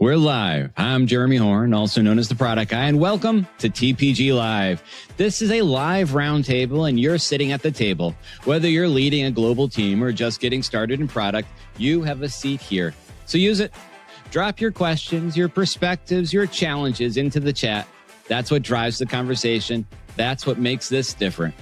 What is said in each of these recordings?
We're live. I'm Jeremy Horn, also known as the Product Guy, and welcome to TPG Live. This is a live roundtable, and you're sitting at the table. Whether you're leading a global team or just getting started in product, you have a seat here. So use it. Drop your questions, your perspectives, your challenges into the chat. That's what drives the conversation. That's what makes this different.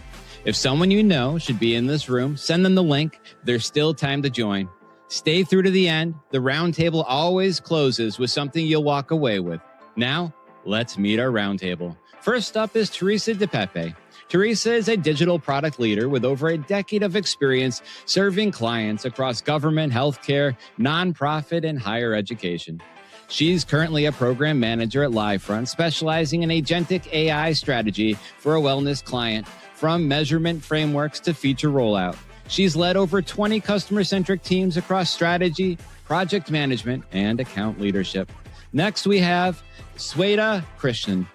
If someone you know should be in this room, send them the link. There's still time to join. Stay through to the end. The roundtable always closes with something you'll walk away with. Now, let's meet our roundtable. First up is Teresa DePepe. Teresa is a digital product leader with over a decade of experience serving clients across government, healthcare, nonprofit, and higher education. She's currently a program manager at LiveFront, specializing in agentic AI strategy for a wellness client, from measurement frameworks to feature rollout. She's led over 20 customer-centric teams across strategy, project management, and account leadership. Next, we have Sweta Krishnan.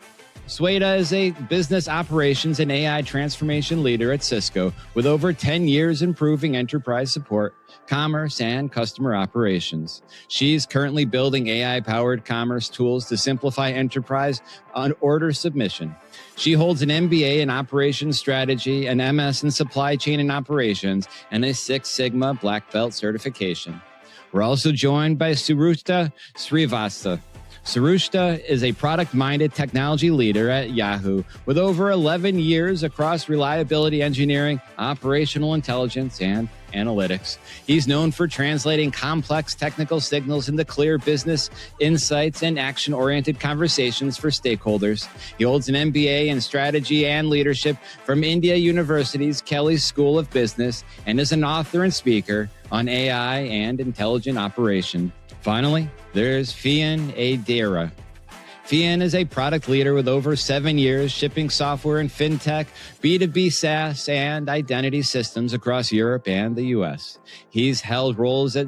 Sweta is a business operations and AI transformation leader at Cisco with over 10 years improving enterprise support, commerce, and customer operations. She's currently building AI-powered commerce tools to simplify enterprise on order submission. She holds an MBA in operations strategy, an MS in supply chain and operations, and a Six Sigma Black Belt certification. We're also joined by Surushta Srivastava. Surushta is a product-minded technology leader at Yahoo with over 11 years across reliability engineering, operational intelligence, and analytics. He's known for translating complex technical signals into clear business insights and action-oriented conversations for stakeholders. He holds an MBA in strategy and leadership from India University's Kelley School of Business and is an author and speaker on AI and intelligent operation. Finally, there's Fian Adira. Fian is a product leader with over 7 years shipping software in fintech, B2B SaaS, and identity systems across Europe and the US. He's held roles at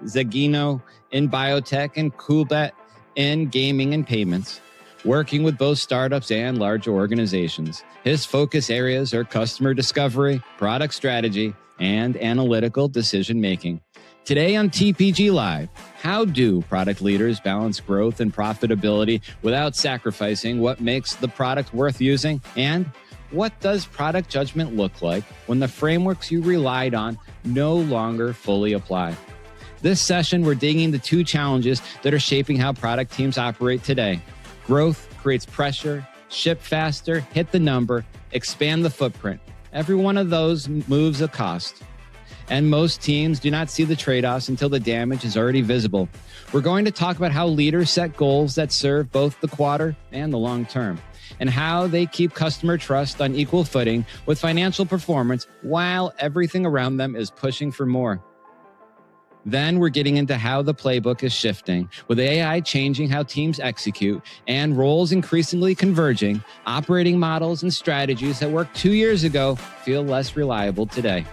Zagino in biotech and Coolbet in gaming and payments, working with both startups and larger organizations. His focus areas are customer discovery, product strategy, and analytical decision-making. Today on TPG Live, how do product leaders balance growth and profitability without sacrificing what makes the product worth using? And what does product judgment look like when the frameworks you relied on no longer fully apply? This session, we're digging into two challenges that are shaping how product teams operate today. Growth creates pressure, ship faster, hit the number, expand the footprint. Every one of those moves a cost. And most teams do not see the trade-offs until the damage is already visible. We're going to talk about how leaders set goals that serve both the quarter and the long term, and how they keep customer trust on equal footing with financial performance while everything around them is pushing for more. Then we're getting into how the playbook is shifting, with AI changing how teams execute and roles increasingly converging. Operating models and strategies that worked 2 years ago feel less reliable today.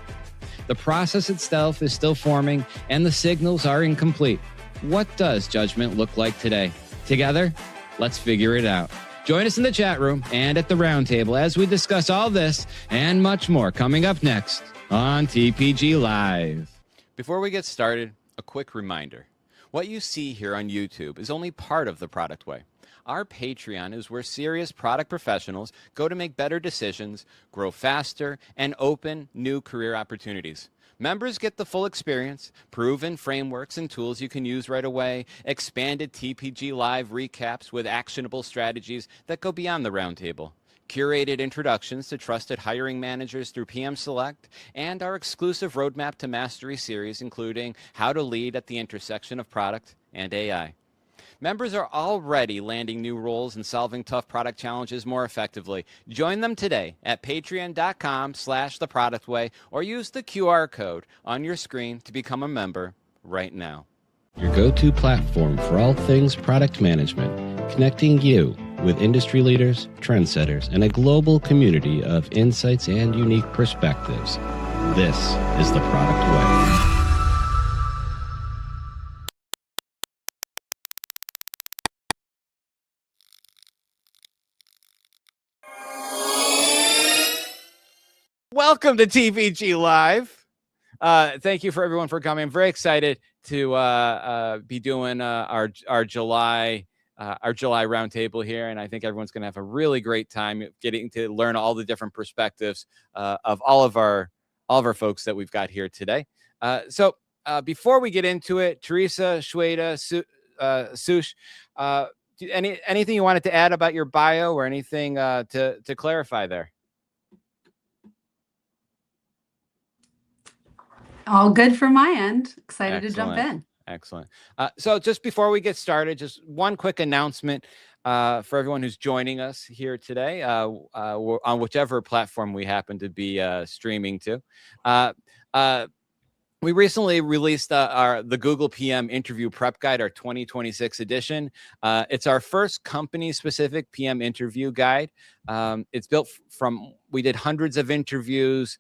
The process itself is still forming, and the signals are incomplete. What does judgment look like today? Together, let's figure it out. Join us in the chat room and at the roundtable as we discuss all this and much more coming up next on TPG Live. Before we get started, a quick reminder. What you see here on YouTube is only part of the product way. Our Patreon is where serious product professionals go to make better decisions, grow faster, and open new career opportunities. Members get the full experience, proven frameworks and tools you can use right away, expanded TPG Live recaps with actionable strategies that go beyond the roundtable, curated introductions to trusted hiring managers through PM Select, and our exclusive Roadmap to Mastery series, including How to Lead at the Intersection of Product and AI. Members are already landing new roles and solving tough product challenges more effectively. Join them today at patreon.com/theproductway or use the QR code on your screen to become a member right now. Your go-to platform for all things product management, connecting you with industry leaders, trendsetters, and a global community of insights and unique perspectives. This is the Product Way. Welcome to TPG Live. Thank you for everyone for coming. I'm very excited to be doing our July roundtable here, and I think everyone's going to have a really great time getting to learn all the different perspectives of all of our folks that we've got here today. So before we get into it, Teresa, Shweta, Sush, anything you wanted to add about your bio or anything to clarify there? All good from my end. Excited Excellent. to jump in. Excellent. So just before we get started, just one quick announcement for everyone who's joining us here today on whichever platform we happen to be streaming to. We recently released the Google PM Interview Prep Guide, our 2026 edition. It's our first company-specific PM interview guide. It's built we did hundreds of interviews,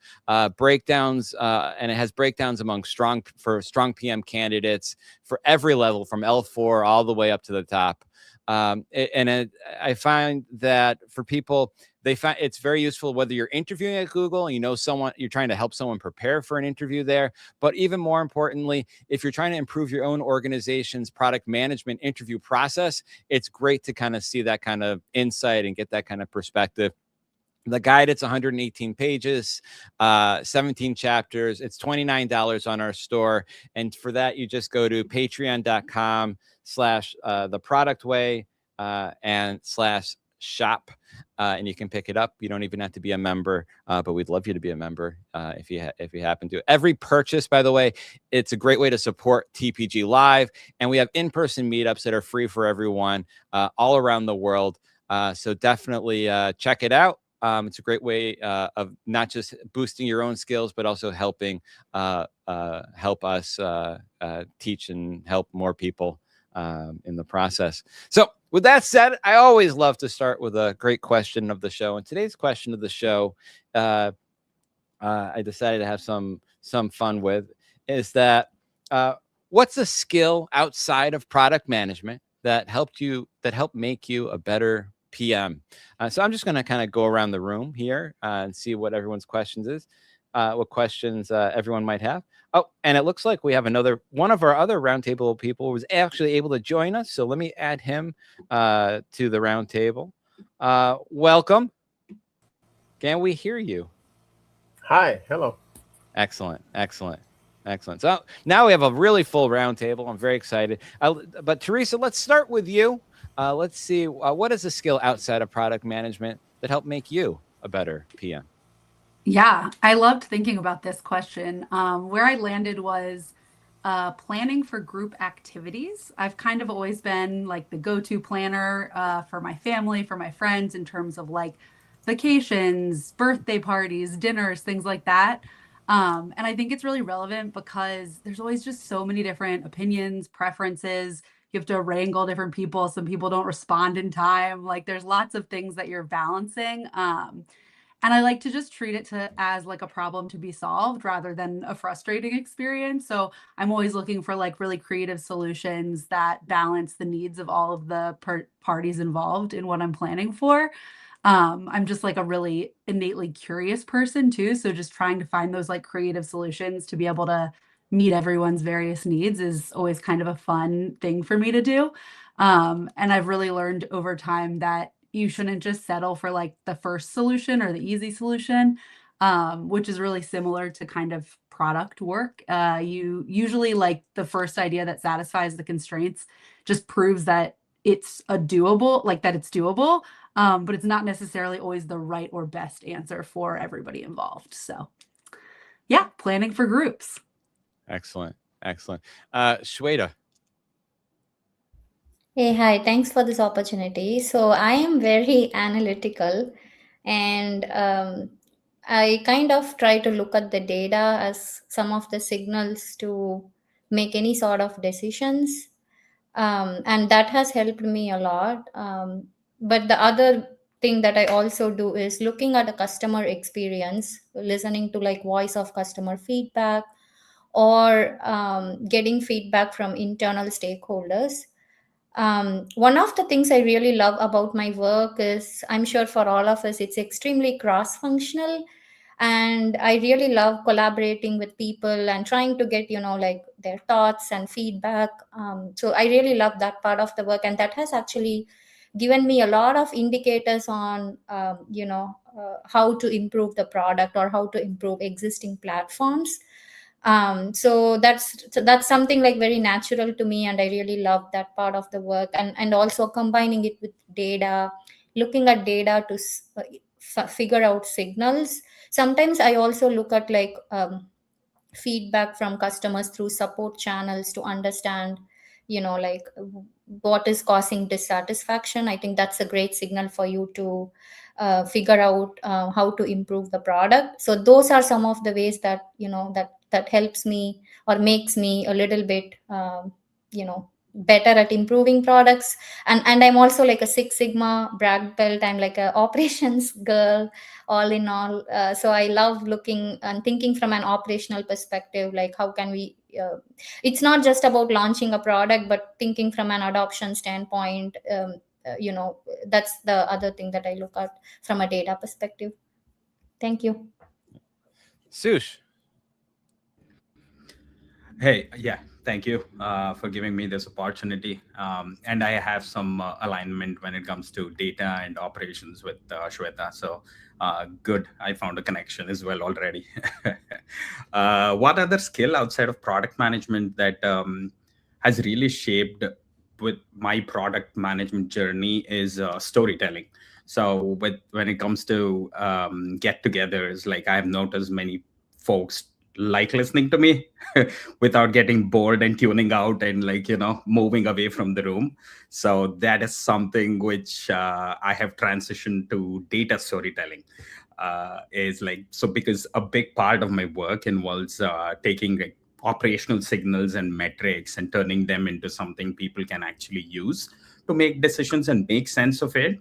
breakdowns, and it has breakdowns among strong PM candidates for every level, from L4 all the way up to the top. I find that for people, they find it's very useful whether you're interviewing at Google and you know someone, you're trying to help someone prepare for an interview there. But even more importantly, if you're trying to improve your own organization's product management interview process, it's great to kind of see that kind of insight and get that kind of perspective. The guide, it's 118 pages, 17 chapters. It's $29 on our store. And for that, you just go to patreon.com/theproductway and /shop. And you can pick it up. You don't even have to be a member, but we'd love you to be a member if you happen to. Every purchase, by the way, it's a great way to support TPG Live. And we have in-person meetups that are free for everyone all around the world. So definitely check it out. It's a great way of not just boosting your own skills, but also helping help us teach and help more people in the process. So with that said, I always love to start with a great question of the show. And today's question of the show, I decided to have some fun with, is that what's a skill outside of product management that helped make you a better PM? So I'm just going to kind of go around the room here and see what everyone's questions is, what questions everyone might have. Oh, and it looks like we have one of our other roundtable people was actually able to join us. So let me add him to the roundtable. Welcome. Can we hear you? Hi. Hello. Excellent. So now we have a really full roundtable. I'm very excited. But Teresa, let's start with you. Let's see, what is a skill outside of product management that helped make you a better PM? Yeah, I loved thinking about this question. Where I landed was planning for group activities. I've kind of always been like the go-to planner for my family, for my friends, in terms of like vacations, birthday parties, dinners, things like that. And I think it's really relevant because there's always just so many different opinions, preferences. You have to wrangle different people. Some people don't respond in time. Like there's lots of things that you're balancing. And I like to just treat it as like a problem to be solved rather than a frustrating experience. So I'm always looking for like really creative solutions that balance the needs of all of the parties involved in what I'm planning for. I'm just like a really innately curious person too. So just trying to find those like creative solutions to be able to meet everyone's various needs is always kind of a fun thing for me to do. And I've really learned over time that you shouldn't just settle for like the first solution or the easy solution, which is really similar to kind of product work. You usually like the first idea that satisfies the constraints just proves that it's doable, but it's not necessarily always the right or best answer for everybody involved. So yeah, planning for groups. Excellent. Shweta. Hey, hi, thanks for this opportunity. So I am very analytical and I kind of try to look at the data as some of the signals to make any sort of decisions. And that has helped me a lot. But the other thing that I also do is looking at a customer experience, listening to like voice of customer feedback or getting feedback from internal stakeholders. One of the things I really love about my work is, I'm sure for all of us, it's extremely cross functional. And I really love collaborating with people and trying to get, like their thoughts and feedback. So I really love that part of the work, and that has actually given me a lot of indicators on how to improve the product or how to improve existing platforms. So that's something like very natural to me, and I really love that part of the work, and also combining it with data, looking at data to figure out signals. Sometimes I also look at like feedback from customers through support channels to understand, like what is causing dissatisfaction. I think that's a great signal for you to figure out how to improve the product. So those are some of the ways that that helps me or makes me a little bit better at improving products. And I'm also like a Six Sigma black belt. I'm like a operations girl, all in all. So I love looking and thinking from an operational perspective, like how can we it's not just about launching a product, but thinking from an adoption standpoint. That's the other thing that I look at from a data perspective. Thank you. Sush. Hey, yeah, thank you for giving me this opportunity. And I have some alignment when it comes to data and operations with Shweta. So good, I found a connection as well already. What other skill outside of product management that has really shaped with my product management journey is storytelling. So when it comes to get-togethers, like I've noticed many folks like listening to me without getting bored and tuning out and moving away from the room. So that is something which I have transitioned to data storytelling. Is like, so because a big part of my work involves taking like operational signals and metrics and turning them into something people can actually use to make decisions and make sense of it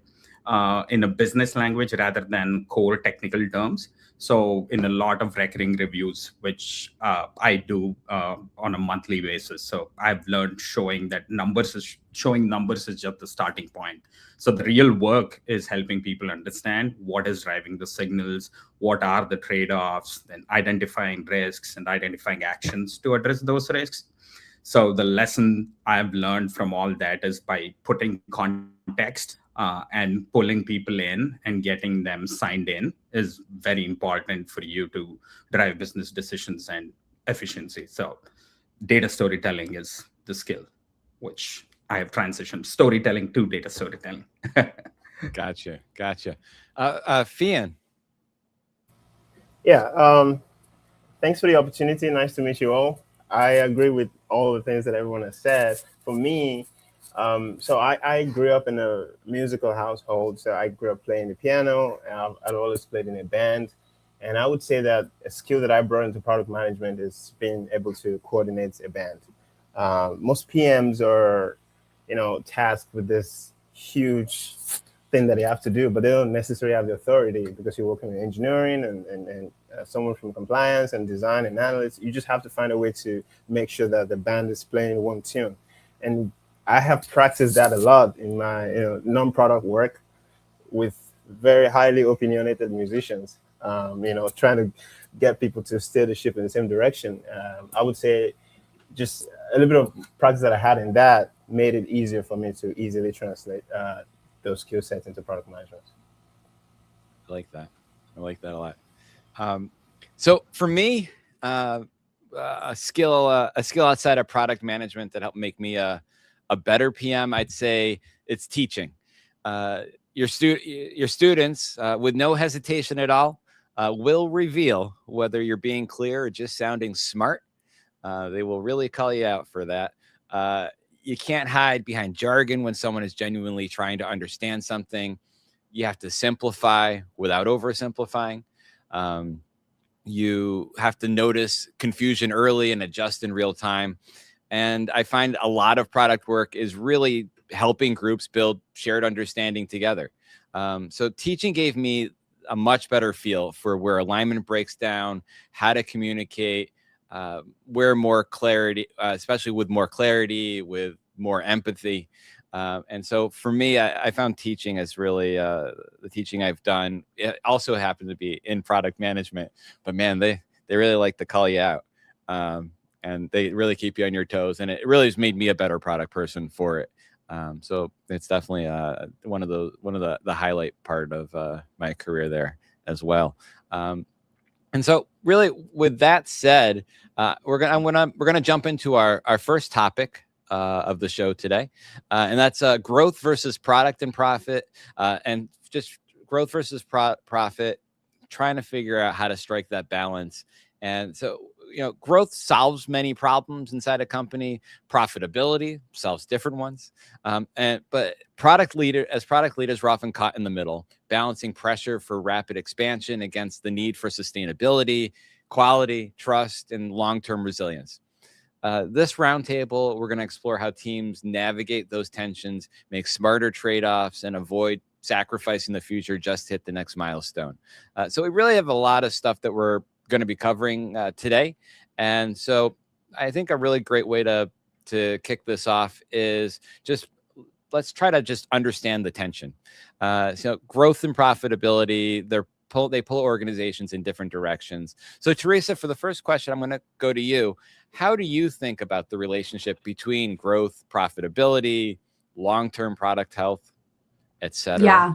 in a business language rather than core technical terms. So in a lot of recurring reviews, which I do on a monthly basis. So I've learned showing numbers is just the starting point. So the real work is helping people understand what is driving the signals, what are the trade-offs, then identifying risks and identifying actions to address those risks. So the lesson I've learned from all that is by putting context and pulling people in and getting them signed in is very important for you to drive business decisions and efficiency. So data storytelling is the skill, which I have transitioned storytelling to data storytelling. Gotcha. Fian. Yeah. Thanks for the opportunity. Nice to meet you all. I agree with all the things that everyone has said. For me, so I grew up in a musical household. So I grew up playing the piano. And I've always played in a band. And I would say that a skill that I brought into product management is being able to coordinate a band. Most PMs are, tasked with this huge thing that they have to do, but they don't necessarily have the authority because you're working in engineering and someone from compliance and design and analytics. You just have to find a way to make sure that the band is playing one tune. And I have practiced that a lot in my non-product work with very highly opinionated musicians, trying to get people to steer the ship in the same direction. I would say just a little bit of practice that I had in that made it easier for me to easily translate those skill sets into product management. I like that a lot. So for me, a skill outside of product management that helped make me a better PM, I'd say it's teaching. Your students, with no hesitation at all, will reveal whether you're being clear or just sounding smart. They will really call you out for that. You can't hide behind jargon when someone is genuinely trying to understand something. You have to simplify without oversimplifying. You have to notice confusion early and adjust in real time. And I find a lot of product work is really helping groups build shared understanding together. So teaching gave me a much better feel for where alignment breaks down, how to communicate, where more clarity, especially with more clarity, with more empathy. And so for me, I found teaching as really the teaching I've done. It also happened to be in product management, but man, they really like to call you out. and they really keep you on your toes. And it really has made me a better product person for it. So it's definitely one of the highlight part of my career there as well. And so, really, with that said, we're gonna jump into our first topic of the show today, and that's growth versus product and profit, and just growth versus profit, trying to figure out how to strike that balance. And so, growth solves many problems inside a company. Profitability solves different ones. But product leaders, we're often caught in the middle, balancing pressure for rapid expansion against the need for sustainability, quality, trust, and long-term resilience. This roundtable, we're going to explore how teams navigate those tensions, make smarter trade-offs, and avoid sacrificing the future just to hit the next milestone. So we really have a lot of stuff that we're going to be covering today. And so I think a really great way to kick this off is just let's try to just understand the tension. So growth and profitability, they pull organizations in different directions. So Teresa, for the first question, I'm going to go to you. How do you think about the relationship between growth, profitability, long-term product health, et cetera? Yeah,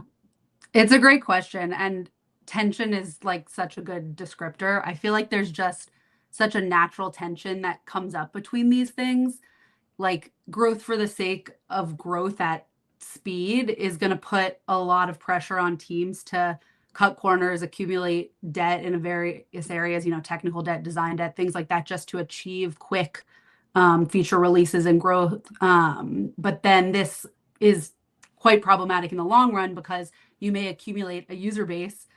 it's a great question. And tension is like such a good descriptor. I feel like there's just such a natural tension that comes up between these things. Like growth for the sake of growth at speed is going to put a lot of pressure on teams to cut corners, accumulate debt in various areas, technical debt, design debt, things like that, just to achieve quick feature releases and growth. But then this is quite problematic in the long run because you may accumulate a user base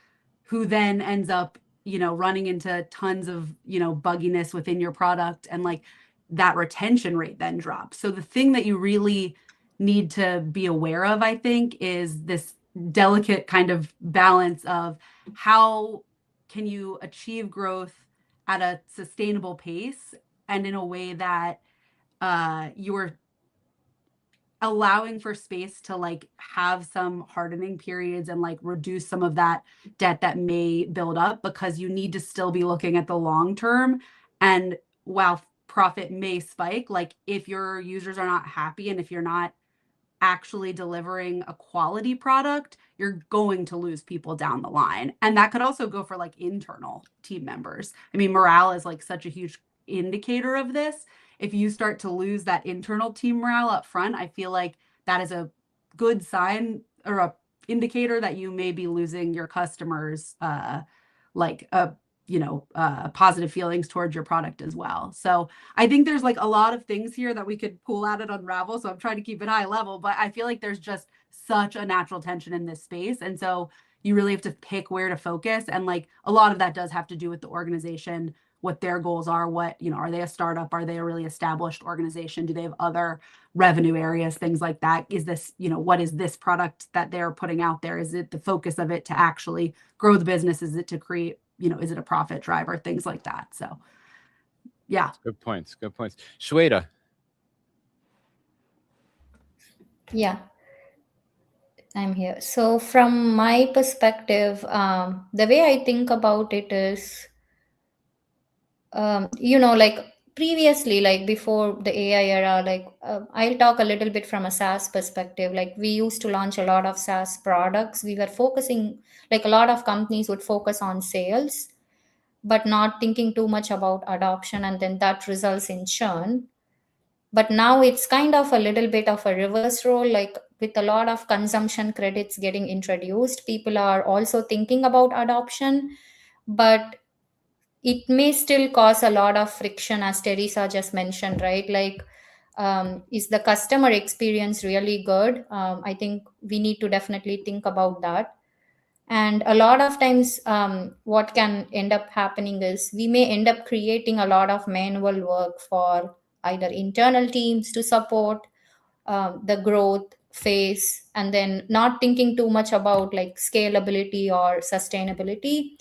who then ends up, running into tons of, bugginess within your product, and like that retention rate then drops. So the thing that you really need to be aware of, I think, is this delicate kind of balance of how can you achieve growth at a sustainable pace and in a way that you're allowing for space to like have some hardening periods and like reduce some of that debt that may build up, because you need to still be looking at the long term. And while profit may spike, like if your users are not happy and if you're not actually delivering a quality product, you're going to lose people down the line. And that could also go for like internal team members. I mean, morale is like such a huge indicator of this. If you start to lose that internal team morale up front, I feel like that is a good sign or a indicator that you may be losing your customers positive feelings towards your product as well. So I think there's like a lot of things here that we could pull out and unravel. So I'm trying to keep it high level, but I feel like there's just such a natural tension in this space. And so you really have to pick where to focus. And like a lot of that does have to do with the organization, what their goals are, are they a startup? Are they a really established organization? Do they have other revenue areas, things like that? Is this, what is this product that they're putting out there? Is it the focus of it to actually grow the business? Is it to create, is it a profit driver? Things like that. So yeah. Good points. Shweta. Yeah, I'm here. So from my perspective, the way I think about it is, like previously, like before the AI era, like I'll talk a little bit from a SaaS perspective. Like we used to launch a lot of SaaS products. We were focusing, like a lot of companies would focus on sales, but not thinking too much about adoption, and then that results in churn. But now it's kind of a little bit of a reverse role, like with a lot of consumption credits getting introduced, people are also thinking about adoption, but it may still cause a lot of friction, as Teresa just mentioned, right? Like, is the customer experience really good? I think we need to definitely think about that. And a lot of times, what can end up happening is we may end up creating a lot of manual work for either internal teams to support the growth phase, and then not thinking too much about like scalability or sustainability.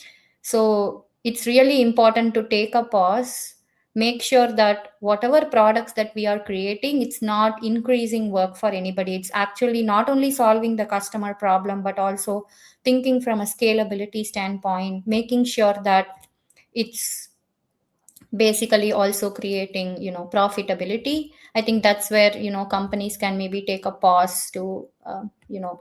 So it's really important to take a pause, make sure that whatever products that we are creating, it's not increasing work for anybody. It's actually not only solving the customer problem, but also thinking from a scalability standpoint, making sure that it's basically also creating, profitability. I think that's where, companies can maybe take a pause to,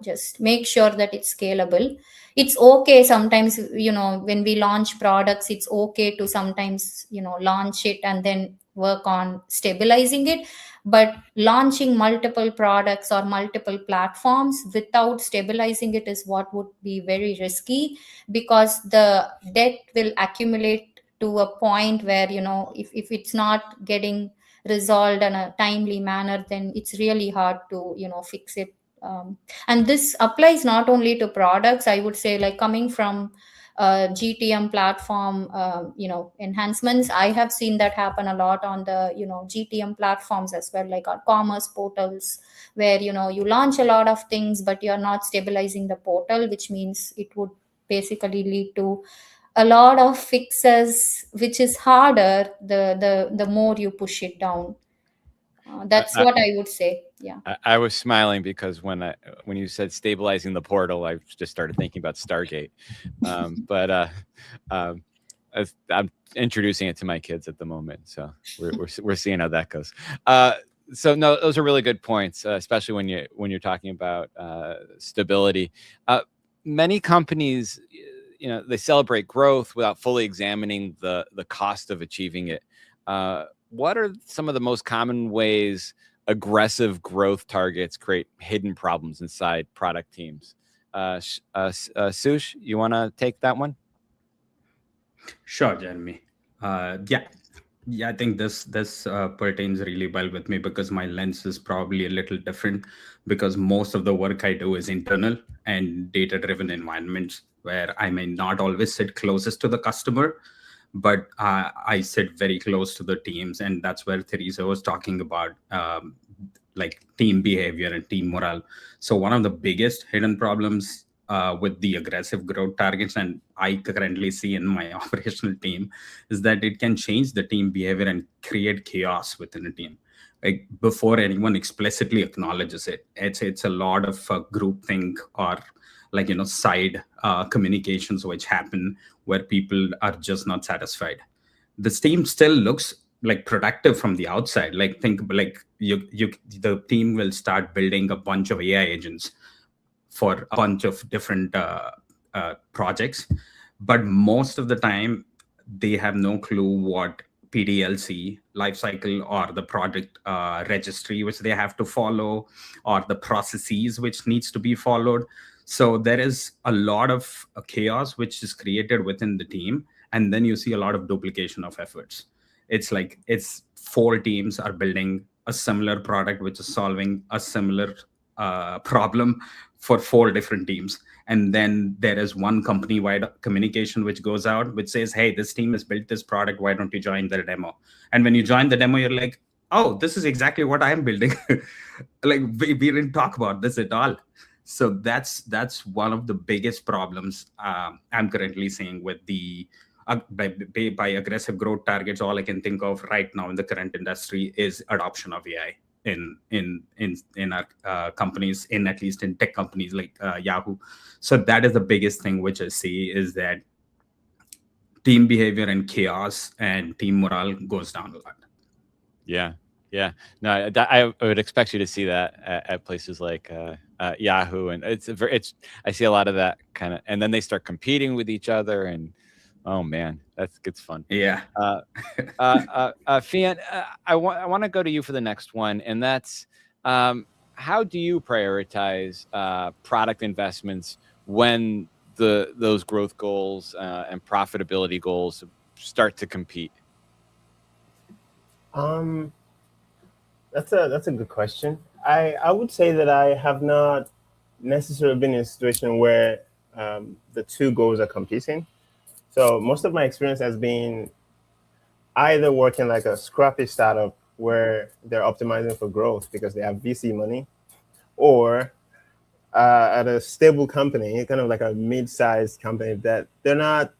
just make sure that it's scalable. It's okay sometimes, when we launch products, it's okay to sometimes, launch it and then work on stabilizing it. But launching multiple products or multiple platforms without stabilizing it is what would be very risky, because the debt will accumulate to a point where, if it's not getting resolved in a timely manner, then it's really hard to, fix it. And this applies not only to products, I would say, like coming from GTM platform, enhancements. I have seen that happen a lot on the, GTM platforms as well, like our commerce portals, where, you launch a lot of things, but you're not stabilizing the portal, which means it would basically lead to a lot of fixes, which is harder the more you push it down. That's what I would say. Yeah. I was smiling because when you said stabilizing the portal, I just started thinking about Stargate. But I'm introducing it to my kids at the moment, so we're seeing how that goes. So no, those are really good points, especially when you're talking about stability. Many companies, they celebrate growth without fully examining the cost of achieving it. What are some of the most common ways aggressive growth targets create hidden problems inside product teams? Sush, you want to take that one? Sure, Jeremy. Yeah, I think this pertains really well with me, because my lens is probably a little different, because most of the work I do is internal and data-driven environments where I may not always sit closest to the customer, but I sit very close to the teams, and that's where Theresa was talking about like team behavior and team morale. So one of the biggest hidden problems with the aggressive growth targets, and I currently see in my operational team, is that it can change the team behavior and create chaos within a team. Like before anyone explicitly acknowledges it, it's a lot of groupthink or like side communications which happen where people are just not satisfied. This team still looks like productive from the outside. Like think like the team will start building a bunch of AI agents for a bunch of different projects, but most of the time they have no clue what PDLC lifecycle or the project registry which they have to follow, or the processes which needs to be followed. So there is a lot of chaos which is created within the team, and then you see a lot of duplication of efforts. It's 4 teams are building a similar product which is solving a similar problem for 4 different teams, and then there is one company-wide communication which goes out which says, hey, this team has built this product, why don't you join the demo? And when you join the demo, you're like, oh, this is exactly what I am building. Like we didn't talk about this at all. So that's one of the biggest problems I'm currently seeing with the by aggressive growth targets. All I can think of right now in the current industry is adoption of AI in our companies, in at least in tech companies like Yahoo. So that is the biggest thing which I see, is that team behavior and chaos and team morale goes down a lot. Yeah. No, I would expect you to see that at places like Yahoo, and I see a lot of that kind of, and then they start competing with each other, and oh man, gets fun. Yeah. Fian, I want to go to you for the next one, and that's how do you prioritize product investments when those growth goals and profitability goals start to compete? That's a good question. I would say that I have not necessarily been in a situation where the 2 goals are competing. So most of my experience has been either working like a scrappy startup where they're optimizing for growth because they have VC money, or at a stable company, kind of like a mid-sized company that they're not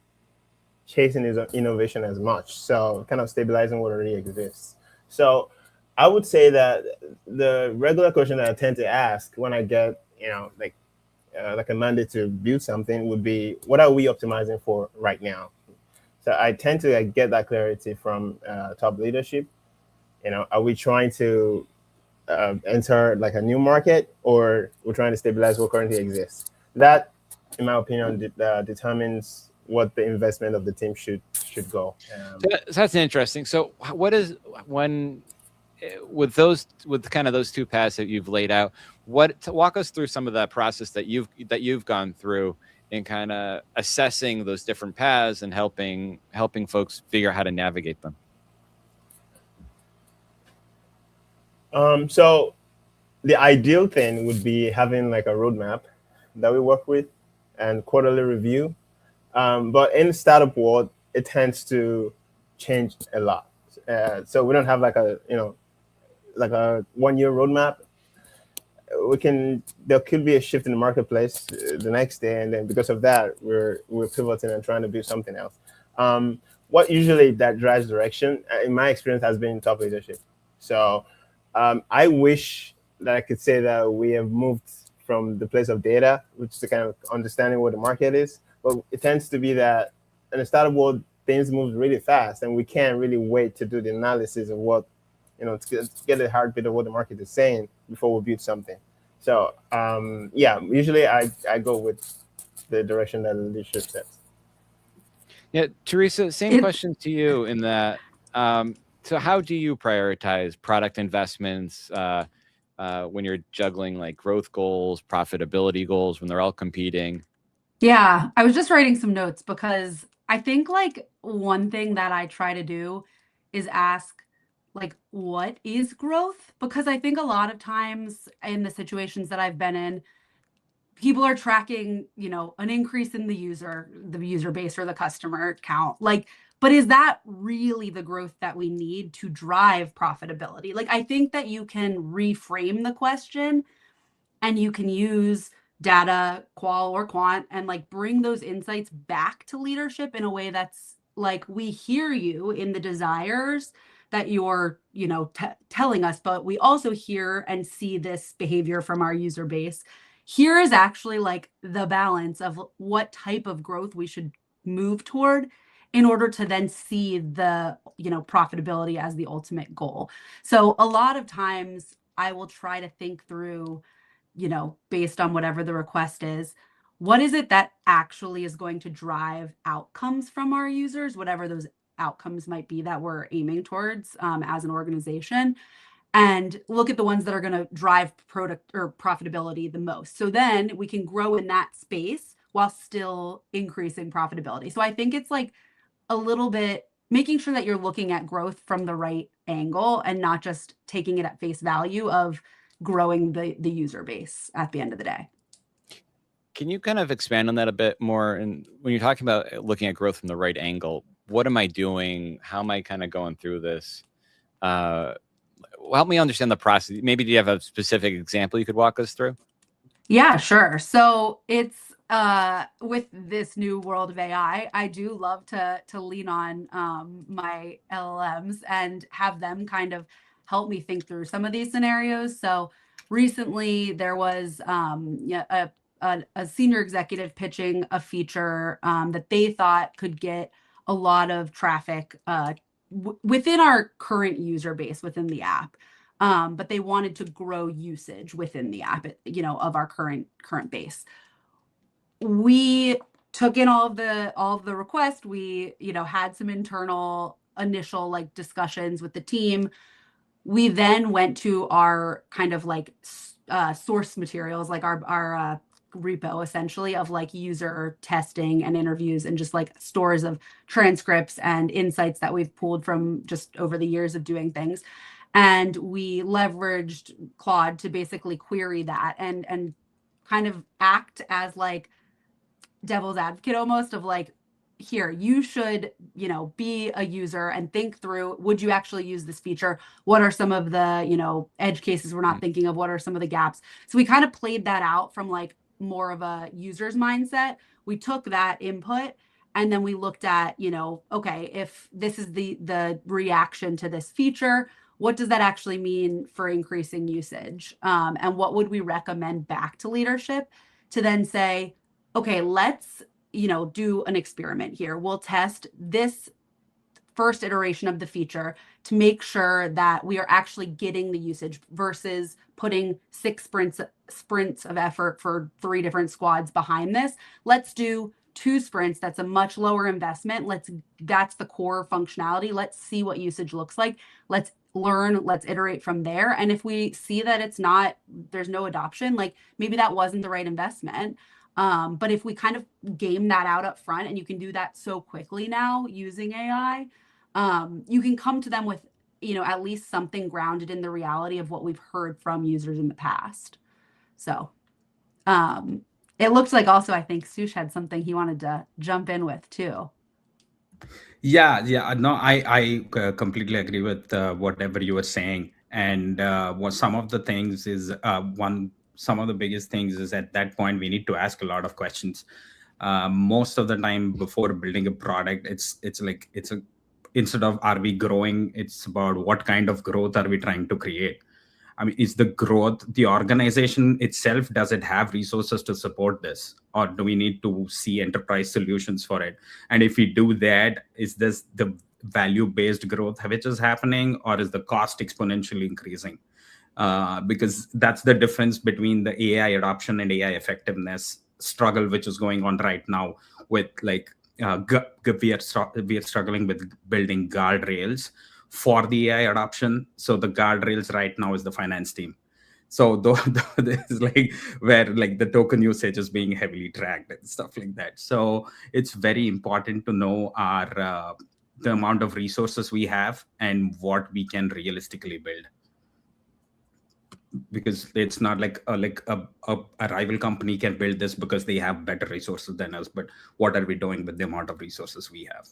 chasing innovation as much. So kind of stabilizing what already exists. So I would say that the regular question that I tend to ask when I get, like a mandate to build something would be, what are we optimizing for right now? So I tend to get that clarity from top leadership. Are we trying to enter like a new market, or we're trying to stabilize what currently exists? That, in my opinion, determines what the investment of the team should go. So that's interesting. So what is when with kind of those two paths that you've laid out, walk us through some of that process that you've gone through in kind of assessing those different paths and helping folks figure out how to navigate them. So the ideal thing would be having like a roadmap that we work with and quarterly review. But in the startup world, it tends to change a lot. So we don't have like a 1 year roadmap. There could be a shift in the marketplace the next day, and then because of that, we're pivoting and trying to do something else. What usually that drives direction, in my experience, has been top leadership. So I wish that I could say that we have moved from the place of data, which is the kind of understanding what the market is. But it tends to be that in the startup world, things move really fast, and we can't really wait to do the analysis of what, to get a heartbeat of what the market is saying before we build something. So usually I go with the direction that the leadership sets. Yeah, Teresa, same question to you in that. So how do you prioritize product investments when you're juggling like growth goals, profitability goals, when they're all competing? Yeah, I was just writing some notes because I think like one thing that I try to do is ask, like, what is growth? Because I think a lot of times in the situations that I've been in, people are tracking, an increase in the user base or the customer count. Like, but is that really the growth that we need to drive profitability? Like, I think that you can reframe the question and you can use data, qual or quant, and like bring those insights back to leadership in a way that's like, we hear you in the desires that you're, telling us, but we also hear and see this behavior from our user base. Here is actually like the balance of what type of growth we should move toward in order to then see the, profitability as the ultimate goal. So a lot of times I will try to think through, based on whatever the request is, what is it that actually is going to drive outcomes from our users, whatever those outcomes might be that we're aiming towards as an organization, and look at the ones that are going to drive product or profitability the most. So then we can grow in that space while still increasing profitability. So I think it's like a little bit making sure that you're looking at growth from the right angle and not just taking it at face value of growing the user base at the end of the day. Can you kind of expand on that a bit more? And when you're talking about looking at growth from the right angle, what am I doing? How am I kind of going through this? Help me understand the process. Maybe do you have a specific example you could walk us through? Yeah, sure. So it's with this new world of AI, I do love to lean on my LLMs and have them kind of help me think through some of these scenarios. So recently there was a senior executive pitching a feature that they thought could get a lot of traffic within our current user base within the app. But they wanted to grow usage within the app, of our current base. We took in all of the requests. We, had some internal initial like discussions with the team. We then went to our kind of like source materials, like our repo essentially of like user testing and interviews and just like stores of transcripts and insights that we've pulled from just over the years of doing things. And we leveraged Claude to basically query that and kind of act as like devil's advocate almost of like, here, you should, be a user and think through, would you actually use this feature? What are some of the, edge cases we're not thinking of? What are some of the gaps? So we kind of played that out from like more of a user's mindset. We took that input and then we looked at, okay, if this is the reaction to this feature, what does that actually mean for increasing usage? And what would we recommend back to leadership to then say, okay, let's do an experiment here. We'll test this first iteration of the feature to make sure that we are actually getting the usage versus putting 6 sprints of effort for 3 different squads behind this. Let's do 2 sprints. That's a much lower investment. That's the core functionality. Let's see what usage looks like. Let's learn, let's iterate from there. And if we see that there's no adoption, like maybe that wasn't the right investment. But if we kind of game that out up front, and you can do that so quickly now using AI, you can come to them with, at least something grounded in the reality of what we've heard from users in the past. So it looks like also, I think Sush had something he wanted to jump in with too. Yeah. No, I completely agree with whatever you were saying. And what some of the things is some of the biggest things is at that point we need to ask a lot of questions. Most of the time before building a product, instead of are we growing, it's about what kind of growth are we trying to create. I mean, is the growth, the organization itself, does it have resources to support this? Or do we need to see enterprise solutions for it? And if we do that, is this the value-based growth which is happening, or is the cost exponentially increasing? Because that's the difference between the AI adoption and AI effectiveness struggle, which is going on right now with we are struggling with building guardrails for the AI adoption. So the guardrails right now is the finance team. So this is where the token usage is being heavily tracked and stuff like that. So it's very important to know the amount of resources we have and what we can realistically build. Because it's not like a rival company can build this because they have better resources than us, but what are we doing with the amount of resources we have?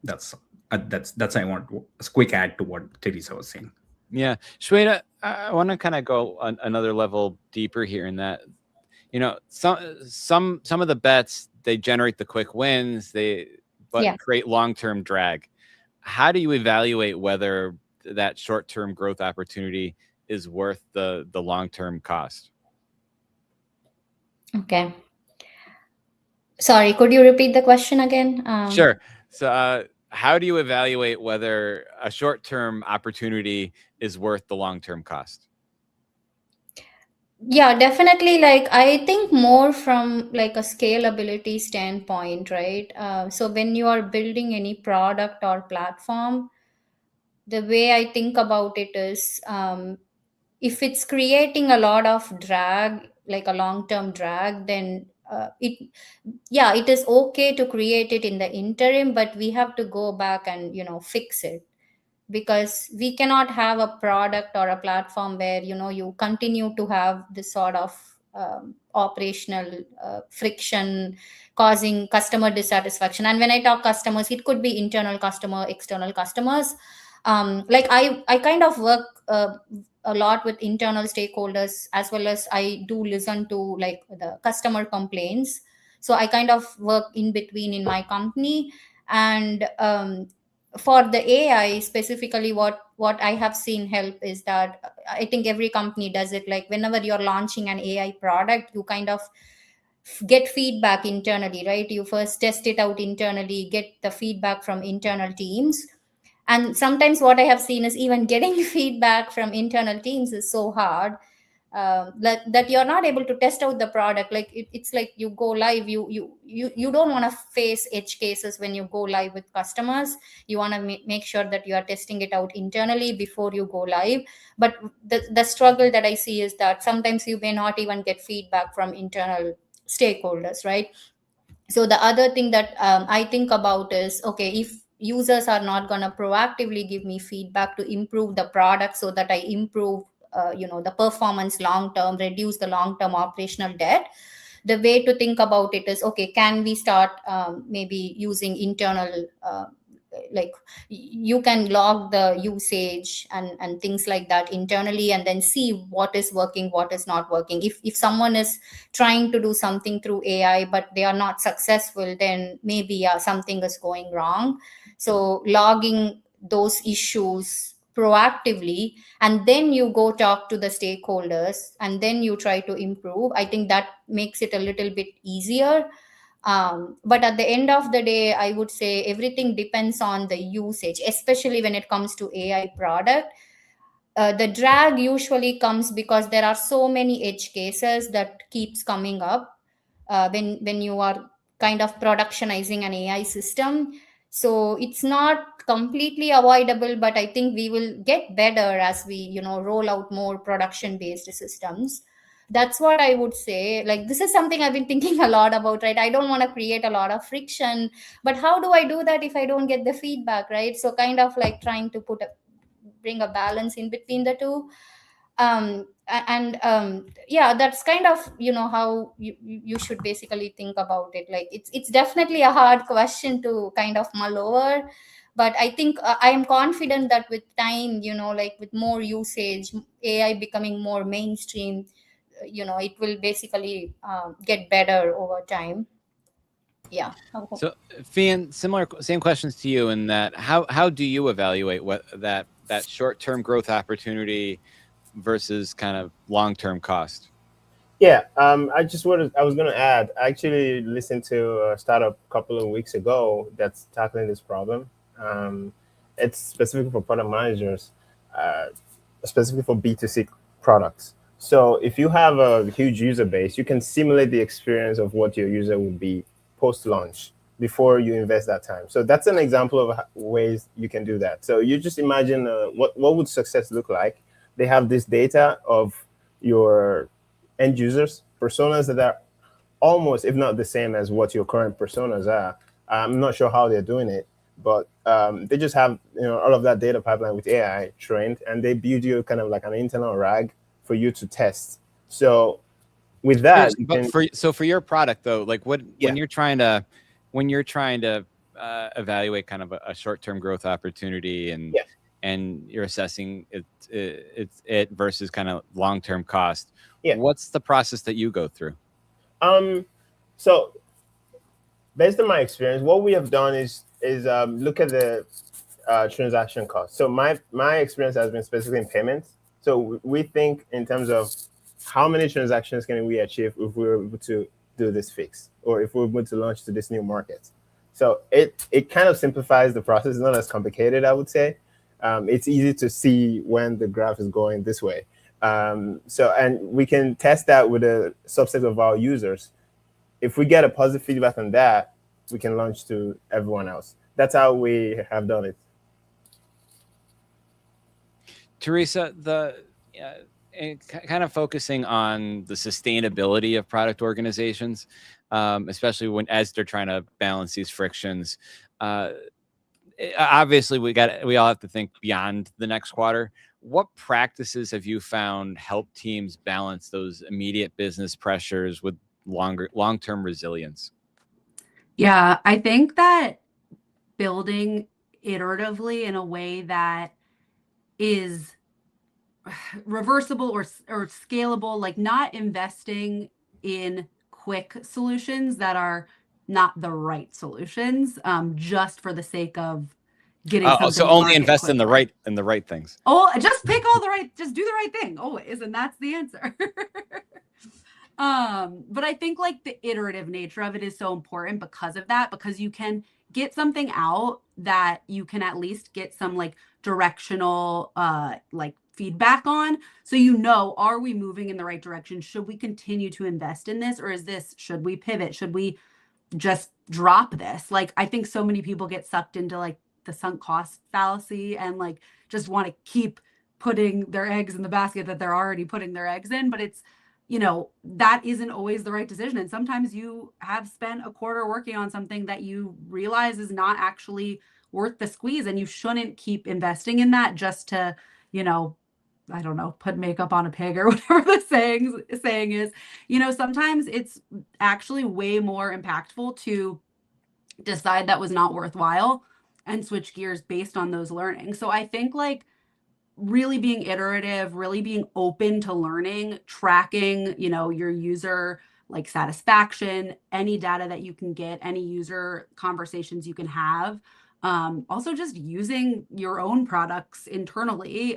That's I want a quick add to what Teresa was saying. Yeah, Shweta, I want to kind of go another level deeper here in that, some of the bets, they generate the quick wins, create long-term drag. How do you evaluate whether that short-term growth opportunity is worth the long-term cost? Okay. Sorry, could you repeat the question again? Sure. So how do you evaluate whether a short-term opportunity is worth the long-term cost? Yeah, definitely. I think more from a scalability standpoint, right? So when you are building any product or platform, the way I think about it is, if it's creating a lot of drag, like a long-term drag, then it is okay to create it in the interim, but we have to go back and fix it, because we cannot have a product or a platform where you continue to have this sort of operational friction, causing customer dissatisfaction. And when I talk customers, it could be internal customer, external customers. I kind of work a lot with internal stakeholders, as well as I do listen to the customer complaints. So I kind of work in between in my company. And for the AI specifically, what I have seen help is that I think every company does it. Like whenever you're launching an AI product, you kind of get feedback internally, right? You first test it out internally, get the feedback from internal teams. And sometimes what I have seen is even getting feedback from internal teams is so hard, that you're not able to test out the product. It's like you go live, you don't want to face edge cases when you go live with customers. You want to make sure that you are testing it out internally before you go live. But the struggle that I see is that sometimes you may not even get feedback from internal stakeholders, right? So the other thing that I think about is, okay, if users are not going to proactively give me feedback to improve the product so that I improve the performance long term, reduce the long term operational debt, the way to think about it is, okay, can we start maybe using internal you can log the usage and things like that internally, and then see what is working, what is not working. If someone is trying to do something through AI but they are not successful, then maybe something is going wrong. So logging those issues proactively, and then you go talk to the stakeholders, and then you try to improve, I think that makes it a little bit easier. But at the end of the day, I would say everything depends on the usage, especially when it comes to AI product. The drag usually comes because there are so many edge cases that keeps coming up when you are kind of productionizing an AI system. So it's not completely avoidable, but I think we will get better as we roll out more production based systems. That's what I would say. Like, this is something I've been thinking a lot about, right? I don't want to create a lot of friction, but how do I do that if I don't get the feedback, right? So kind of like trying to bring a balance in between the two. Yeah, that's kind of how you should basically think about it. Like, it's definitely a hard question to kind of mull over, but I think I am confident that with time, like with more usage, AI becoming more mainstream, it will basically get better over time. Yeah. So, Fian, same questions to you in that how do you evaluate what that short-term growth opportunity versus kind of long-term cost? Yeah, I was going to add, I actually listened to a startup a couple of weeks ago that's tackling this problem. It's specifically for product managers, specifically for B2C products. So if you have a huge user base, you can simulate the experience of what your user would be post-launch before you invest that time. So that's an example of ways you can do that. So you just imagine what would success look like. They have this data of your end users, personas that are almost, if not the same as what your current personas are. I'm not sure how they're doing it, but they just have all of that data pipeline with AI trained, and they build you kind of like an internal RAG for you to test. So with that, for your product though, like when you're trying to evaluate kind of a short-term growth opportunity and you're assessing it versus kind of long-term cost. What's the process that you go through? So based on my experience, what we have done is look at the transaction cost. So my experience has been specifically in payments. So we think in terms of how many transactions can we achieve if we were able to do this fix, or if we're able to launch to this new market. So it kind of simplifies the process. It's not as complicated, I would say. It's easy to see when the graph is going this way. And we can test that with a subset of our users. If we get a positive feedback on that, we can launch to everyone else. That's how we have done it. Teresa, kind of focusing on the sustainability of product organizations, especially as they're trying to balance these frictions. Obviously, we all have to think beyond the next quarter. What practices have you found help teams balance those immediate business pressures with long-term resilience? Yeah, I think that building iteratively in a way that is reversible or scalable, like not investing in quick solutions that are not the right solutions, just for the sake of getting something. So only invest in the right things. Oh, just do the right thing always, and that's the answer. But I think like the iterative nature of it is so important because of that, because you can get something out that you can at least get some like directional like feedback on. So are we moving in the right direction? Should we continue to invest in this, or should we pivot? Should we just drop this? Like, I think so many people get sucked into like the sunk cost fallacy and like just want to keep putting their eggs in the basket that they're already putting their eggs in, but it's that isn't always the right decision. And sometimes you have spent a quarter working on something that you realize is not actually worth the squeeze, and you shouldn't keep investing in that just to, I don't know, put makeup on a pig or whatever the saying is. Sometimes it's actually way more impactful to decide that was not worthwhile and switch gears based on those learnings. So I think like really being iterative, really being open to learning, tracking, your user like satisfaction, any data that you can get, any user conversations you can have. Also just using your own products internally,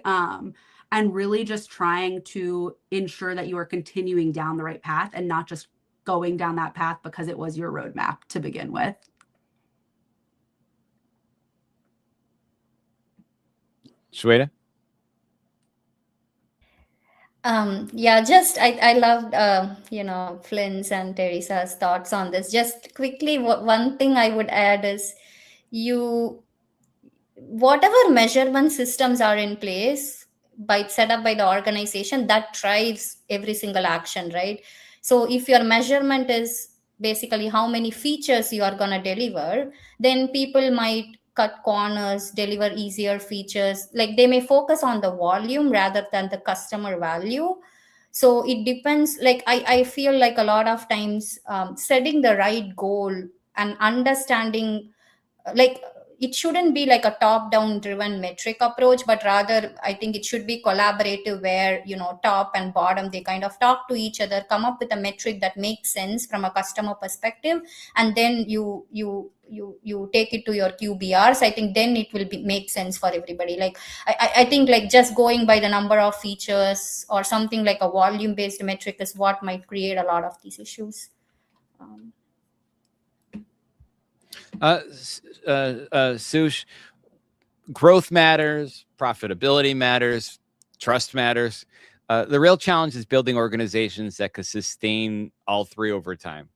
and really just trying to ensure that you are continuing down the right path and not just going down that path because it was your roadmap to begin with. Shweta? I loved Flynn's and Teresa's thoughts on this. Just quickly, one thing I would add is you whatever measurement systems are in place set up by the organization, that drives every single action, right? So if your measurement is basically how many features you are going to deliver, then people might cut corners, deliver easier features. Like they may focus on the volume rather than the customer value. So it depends. Like I feel like a lot of times setting the right goal and understanding, like it shouldn't be like a top down driven metric approach, but rather I think it should be collaborative, where top and bottom, they kind of talk to each other, come up with a metric that makes sense from a customer perspective, and then you take it to your QBRs. I think then it will make sense for everybody. Like I think like just going by the number of features or something like a volume based metric is what might create a lot of these issues. Sush, growth matters, profitability matters, trust matters. The real challenge is building organizations that could sustain all three over time.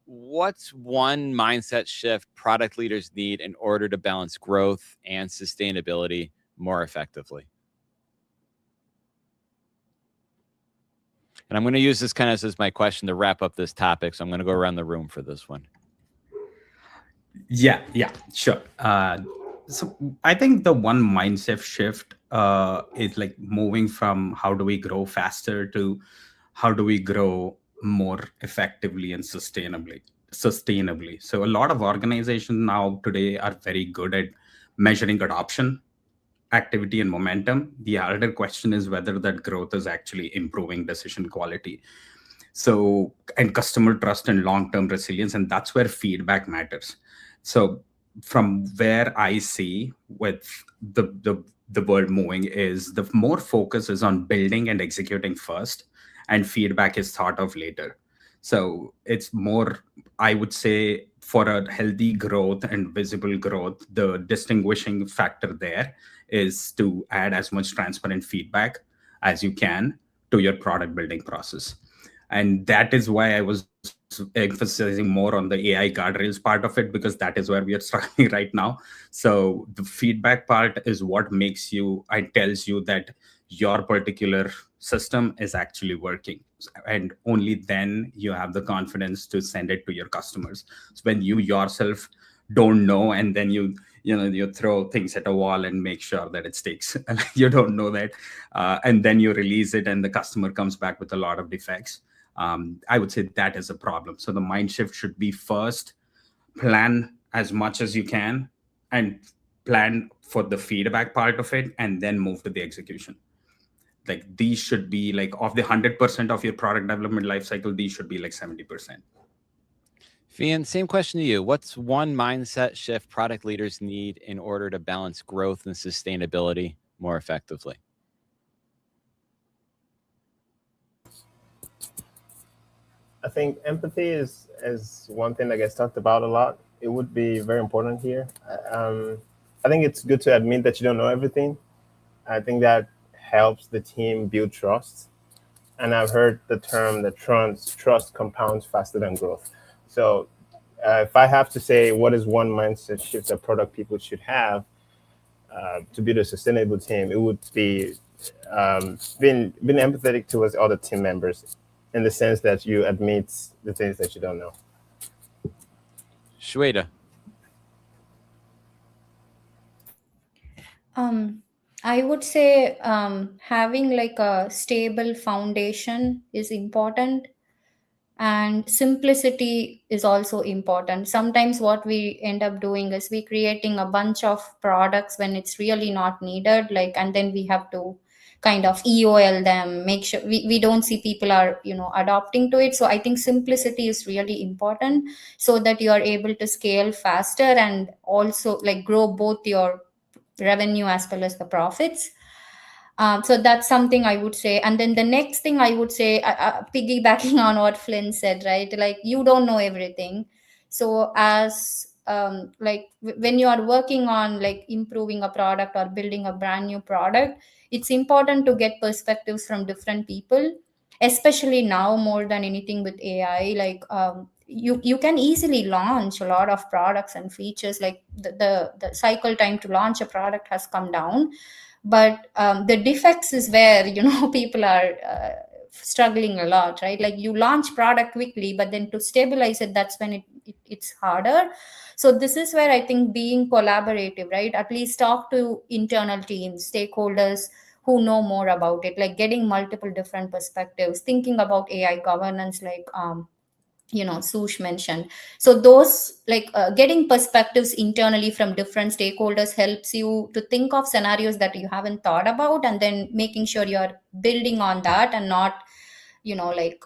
What's one mindset shift product leaders need in order to balance growth and sustainability more effectively? And I'm going to use this kind of as my question to wrap up this topic. So I'm going to go around the room for this one. Yeah, sure. So I think the one mindset shift is like moving from how do we grow faster to how do we grow more effectively and sustainably. So a lot of organizations now today are very good at measuring adoption, activity, and momentum. The harder question is whether that growth is actually improving decision quality. So, and customer trust and long-term resilience, and that's where feedback matters. So from where I see with the world moving is the more focus is on building and executing first, and feedback is thought of later. So it's more, I would say, for a healthy growth and visible growth, the distinguishing factor there is to add as much transparent feedback as you can to your product building process. And that is why I was emphasizing more on the AI guardrails part of it, because that is where we are struggling right now. So the feedback part is what makes you, it tells you that your particular system is actually working. And only then you have the confidence to send it to your customers. So when you yourself don't know, and then you throw things at a wall and make sure that it sticks, you don't know that, and then you release it and the customer comes back with a lot of defects. I would say that is a problem. So the mind shift should be first, plan as much as you can and plan for the feedback part of it, and then move to the execution. Like these should be like of the 100% of your product development lifecycle, these should be like 70%. Fian, same question to you. What's one mindset shift product leaders need in order to balance growth and sustainability more effectively? I think empathy is one thing that gets talked about a lot. It would be very important here. I think it's good to admit that you don't know everything. I think that helps the team build trust. And I've heard the term that trust compounds faster than growth. So if I have to say what is one mindset shift that product people should have to build a sustainable team, it would be being empathetic towards other team members, in the sense that you admit the things that you don't know. Shweta. I would say having like a stable foundation is important, and simplicity is also important. Sometimes what we end up doing is we creating a bunch of products when it's really not needed, like, and then we have to kind of EOL them, make sure we don't see people are adopting to it. So I think simplicity is really important, so that you are able to scale faster and also like grow both your revenue as well as the profits. So that's something I would say. And then the next thing I would say, piggybacking on what Flynn said, right? Like, you don't know everything. So as like when you are working on like improving a product or building a brand new product, it's important to get perspectives from different people, especially now more than anything with AI. Like you can easily launch a lot of products and features. Like the cycle time to launch a product has come down, but the defects is where people are struggling a lot, right? Like, you launch product quickly, but then to stabilize it, that's when it's harder. So this is where I think being collaborative, right? At least talk to internal teams, stakeholders who know more about it, like getting multiple different perspectives, thinking about AI governance, like Sush mentioned. So those, like getting perspectives internally from different stakeholders helps you to think of scenarios that you haven't thought about, and then making sure you're building on that and not like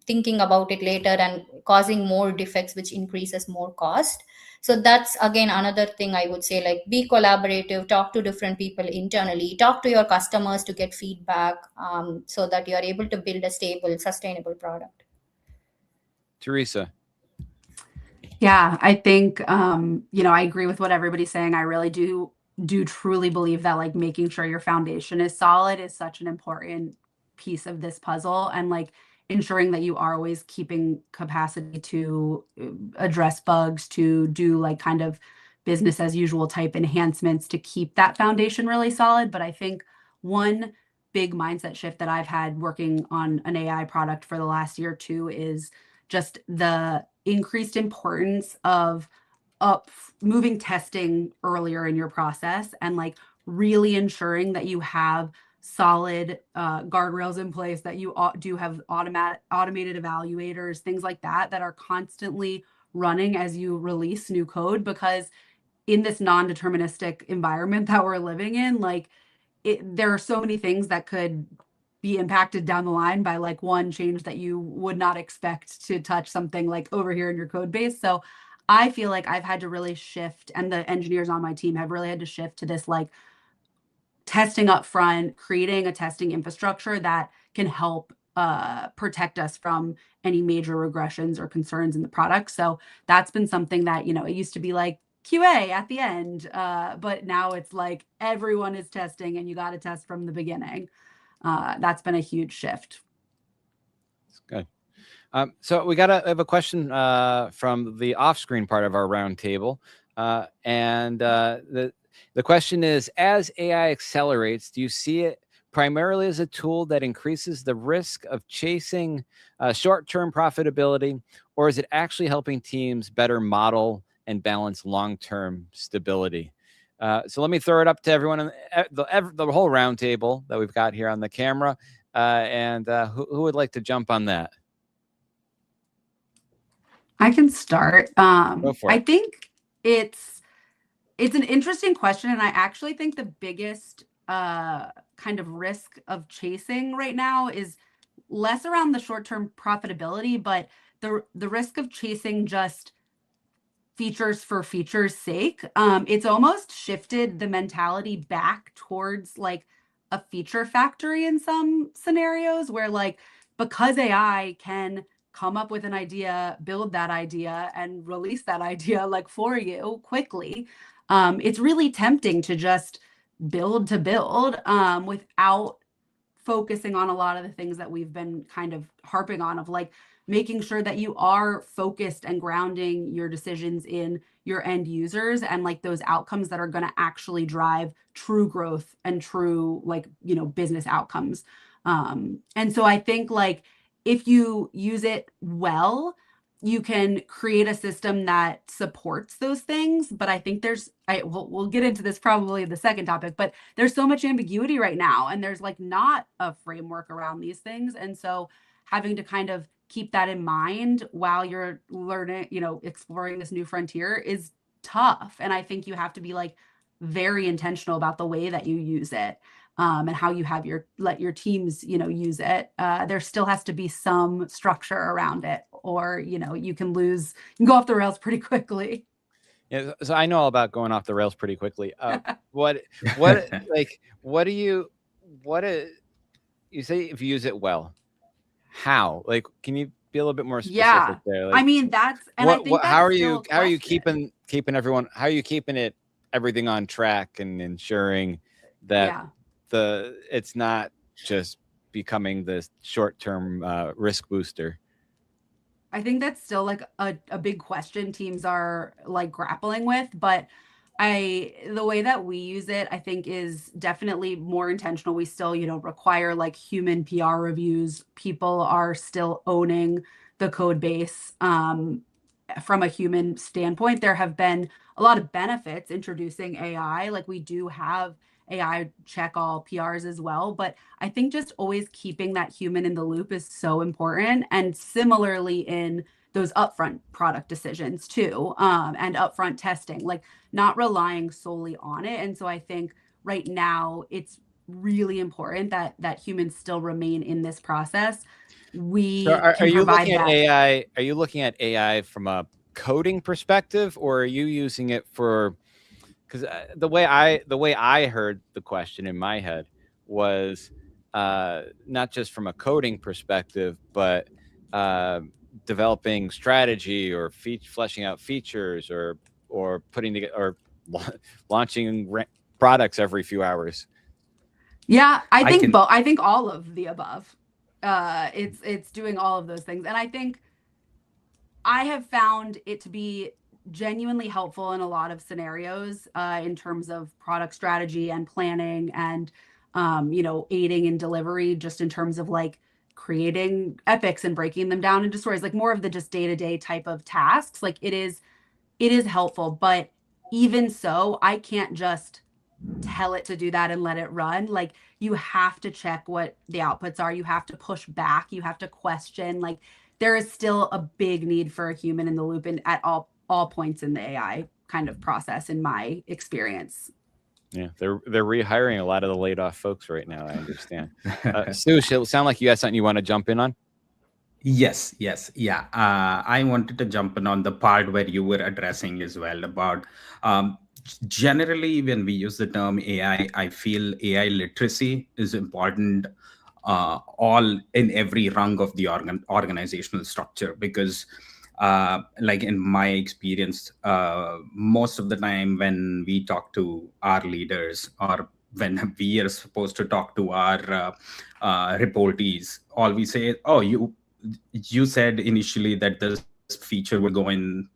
thinking about it later and causing more defects, which increases more cost. So that's again another thing I would say, like, be collaborative, talk to different people internally, talk to your customers to get feedback, so that you are able to build a stable, sustainable product. Teresa. Yeah, I think I agree with what everybody's saying. I really do truly believe that like making sure your foundation is solid is such an important piece of this puzzle, and like ensuring that you are always keeping capacity to address bugs, to do like kind of business as usual type enhancements to keep that foundation really solid. But I think one big mindset shift that I've had working on an AI product for the last year or two is just the increased importance of moving testing earlier in your process, and like really ensuring that you have solid guardrails in place, that you do have automated evaluators, things like that are constantly running as you release new code. Because in this non-deterministic environment that we're living in, like there are so many things that could be impacted down the line by like one change that you would not expect to touch something like over here in your code base. So I feel like I've had to really shift, and the engineers on my team have really had to shift to this like testing up front, creating a testing infrastructure that can help protect us from any major regressions or concerns in the product. So that's been something that, it used to be like QA at the end, but now it's like everyone is testing and you got to test from the beginning. That's been a huge shift. That's good. So we have a question from the off-screen part of our roundtable, and the question is: as AI accelerates, do you see it primarily as a tool that increases the risk of chasing short-term profitability, or is it actually helping teams better model and balance long-term stability? So let me throw it up to everyone, the whole roundtable that we've got here on the camera, and who would like to jump on that? I can start. Go for it. I think it's an interesting question, and I actually think the biggest kind of risk of chasing right now is less around the short-term profitability, but the risk of chasing just features for features' sake. It's almost shifted the mentality back towards like a feature factory in some scenarios, where like, because AI can come up with an idea, build that idea, and release that idea like for you quickly, it's really tempting to just build without focusing on a lot of the things that we've been kind of harping on, of like making sure that you are focused and grounding your decisions in your end users and like those outcomes that are going to actually drive true growth and true like business outcomes. And so I think like if you use it well, you can create a system that supports those things. But I think we'll get into this probably in the second topic, but there's so much ambiguity right now, and there's like not a framework around these things. And so having to kind of keep that in mind while you're learning, exploring this new frontier is tough. And I think you have to be like very intentional about the way that you use it. And how you have let your teams, use it. There still has to be some structure around it, or, you can go off the rails pretty quickly. Yeah, so I know all about going off the rails pretty quickly. What what is, you say if you use it well, how? Like, can you be a little bit more specific Yeah. there? I Like, mean, that's, and I think how that's are still you a question. keeping everyone, how are you keeping it everything on track and ensuring that Yeah. it's not just becoming the short-term risk booster? I think that's still like a big question teams are like grappling with, but the way that we use it, I think is definitely more intentional. We still, require like human PR reviews. People are still owning the code base. From a human standpoint, there have been a lot of benefits introducing AI. Like we do have AI check all PRs as well, but I think just always keeping that human in the loop is so important. And similarly in those upfront product decisions too, and upfront testing, like not relying solely on it. And so I think right now it's really important that humans still remain in this process. We So are can you provide looking at that. AI? Are you looking at AI from a coding perspective, or are you using it for? Because the way I heard the question in my head was not just from a coding perspective, but developing strategy or fleshing out features or putting together or launching products every few hours. Yeah, I I think can. I think all of the above. It's doing all of those things, and I think I have found it to be genuinely helpful in a lot of scenarios, in terms of product strategy and planning and, aiding in delivery, just in terms of like creating epics and breaking them down into stories, like more of the just day-to-day type of tasks. Like it is helpful, but even so, I can't just tell it to do that and let it run. Like you have to check what the outputs are. You have to push back. You have to question. Like there is still a big need for a human in the loop and at all points in the AI kind of process, in my experience. Yeah, they're rehiring a lot of the laid off folks right now. I understand. Sush, it sound like you got something you want to jump in on. Yes, yeah. I wanted to jump in on the part where you were addressing as well about generally when we use the term AI, I feel AI literacy is important all in every rung of the organizational structure because like in my experience, most of the time when we talk to our leaders or when we are supposed to talk to our reportees, all we say is, oh, you said initially that this feature will go in,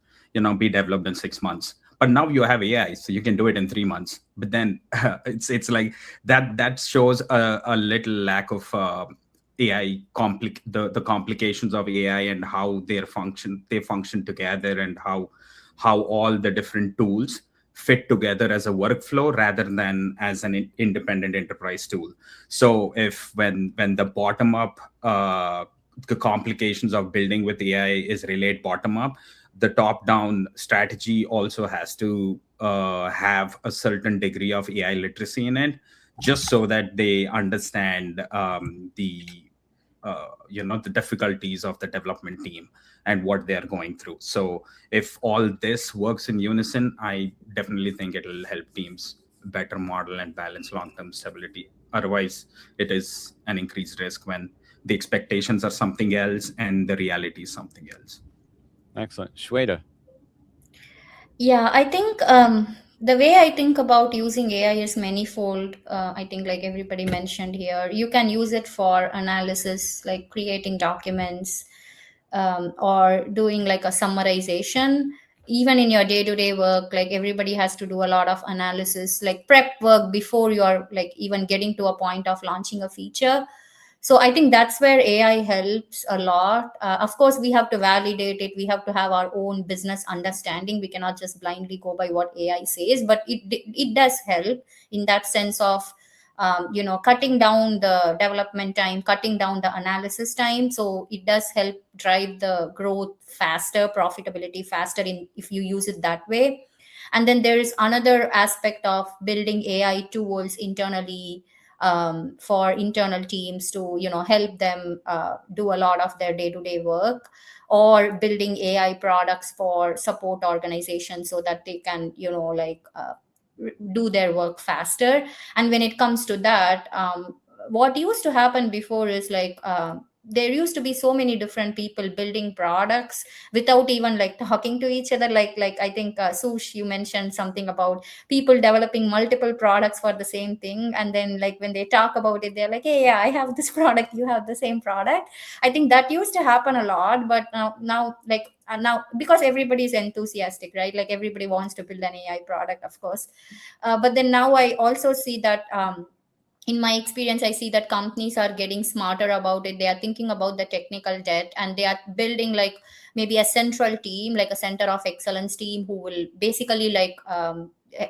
be developed in 6 months, but now you have AI, so you can do it in 3 months. But then it's like that shows a little lack of AI the complications of AI and how they function together, and how all the different tools fit together as a workflow rather than as an independent enterprise tool. So if when the bottom up the complications of building with AI is relayed bottom up, the top down strategy also has to have a certain degree of AI literacy in it, just so that they understand the difficulties of the development team and what they are going through. So if all this works in unison, I definitely think it will help teams better model and balance long-term stability. Otherwise, it is an increased risk when the expectations are something else and the reality is something else. Excellent. Shweta. Yeah, I think the way I think about using AI is manifold. I think, like everybody mentioned here, you can use it for analysis, like creating documents, or doing like a summarization. Even in your day-to-day work, like everybody has to do a lot of analysis, like prep work before you're like even getting to a point of launching a feature. So I think that's where AI helps a lot. Of course, we have to validate it. We have to have our own business understanding. We cannot just blindly go by what AI says, but it does help in that sense of cutting down the development time, cutting down the analysis time. So it does help drive the growth faster, profitability faster in if you use it that way. And then there is another aspect of building AI tools internally, for internal teams to help them do a lot of their day-to-day work, or building AI products for support organizations so that they can do their work faster. And when it comes to that, what used to happen before is like there used to be so many different people building products without even like talking to each other. Like I think Sush, you mentioned something about people developing multiple products for the same thing, and then like when they talk about it, they're like, hey, yeah, I have this product, you have the same product. I think that used to happen a lot, but now like now because everybody is enthusiastic, right? Like everybody wants to build an AI product, of course. But then now I also see that in my experience, I see that companies are getting smarter about it. They are thinking about the technical debt, and they are building like maybe a central team, like a center of excellence team, who will basically like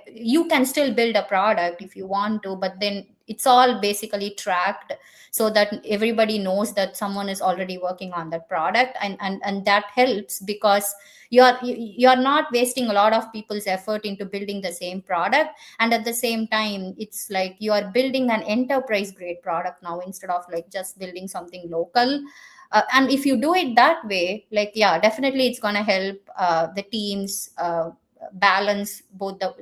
you can still build a product if you want to, but then it's all basically tracked so that everybody knows that someone is already working on that product. And that helps because you're not wasting a lot of people's effort into building the same product, and at the same time it's like you are building an enterprise grade product now instead of like just building something local. And if you do it that way, like yeah, definitely it's going to help the teams balance both the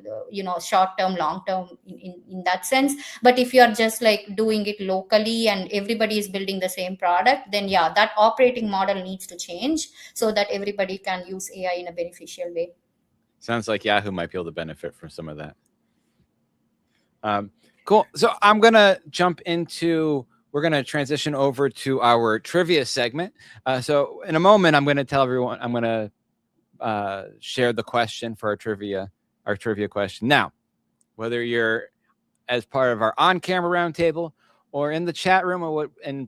short term, long term in that sense. But if you are just like doing it locally and everybody is building the same product, then yeah, that operating model needs to change so that everybody can use AI in a beneficial way. Sounds like Yahoo might be able to benefit from some of that. Cool. So I'm going to jump into, we're going to transition over to our trivia segment. So in a moment, I'm going to tell everyone, I'm going to share the question for our trivia question. Now, whether you're as part of our on-camera roundtable or in the chat room or in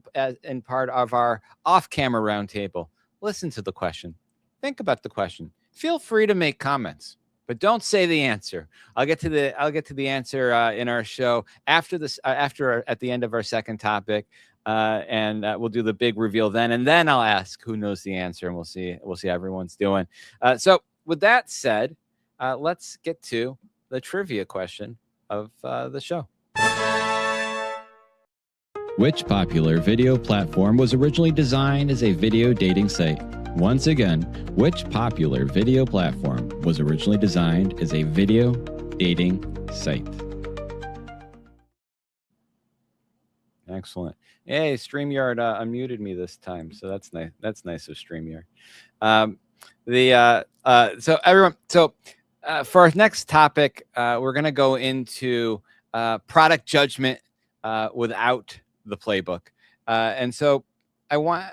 part of our off-camera roundtable, listen to the question. Think about the question. Feel free to make comments, but don't say the answer. I'll get to the answer in our show after this. At the end of our second topic, and we'll do the big reveal then, and then I'll ask who knows the answer, and we'll see how everyone's doing. So with that said, let's get to the trivia question of the show. Which popular video platform was originally designed as a video dating site? Once again, which popular video platform was originally designed as a video dating site? Excellent. Hey, StreamYard unmuted me this time, so that's nice. That's nice of StreamYard. So everyone, for our next topic, we're going to go into product judgment without the playbook. And so I want,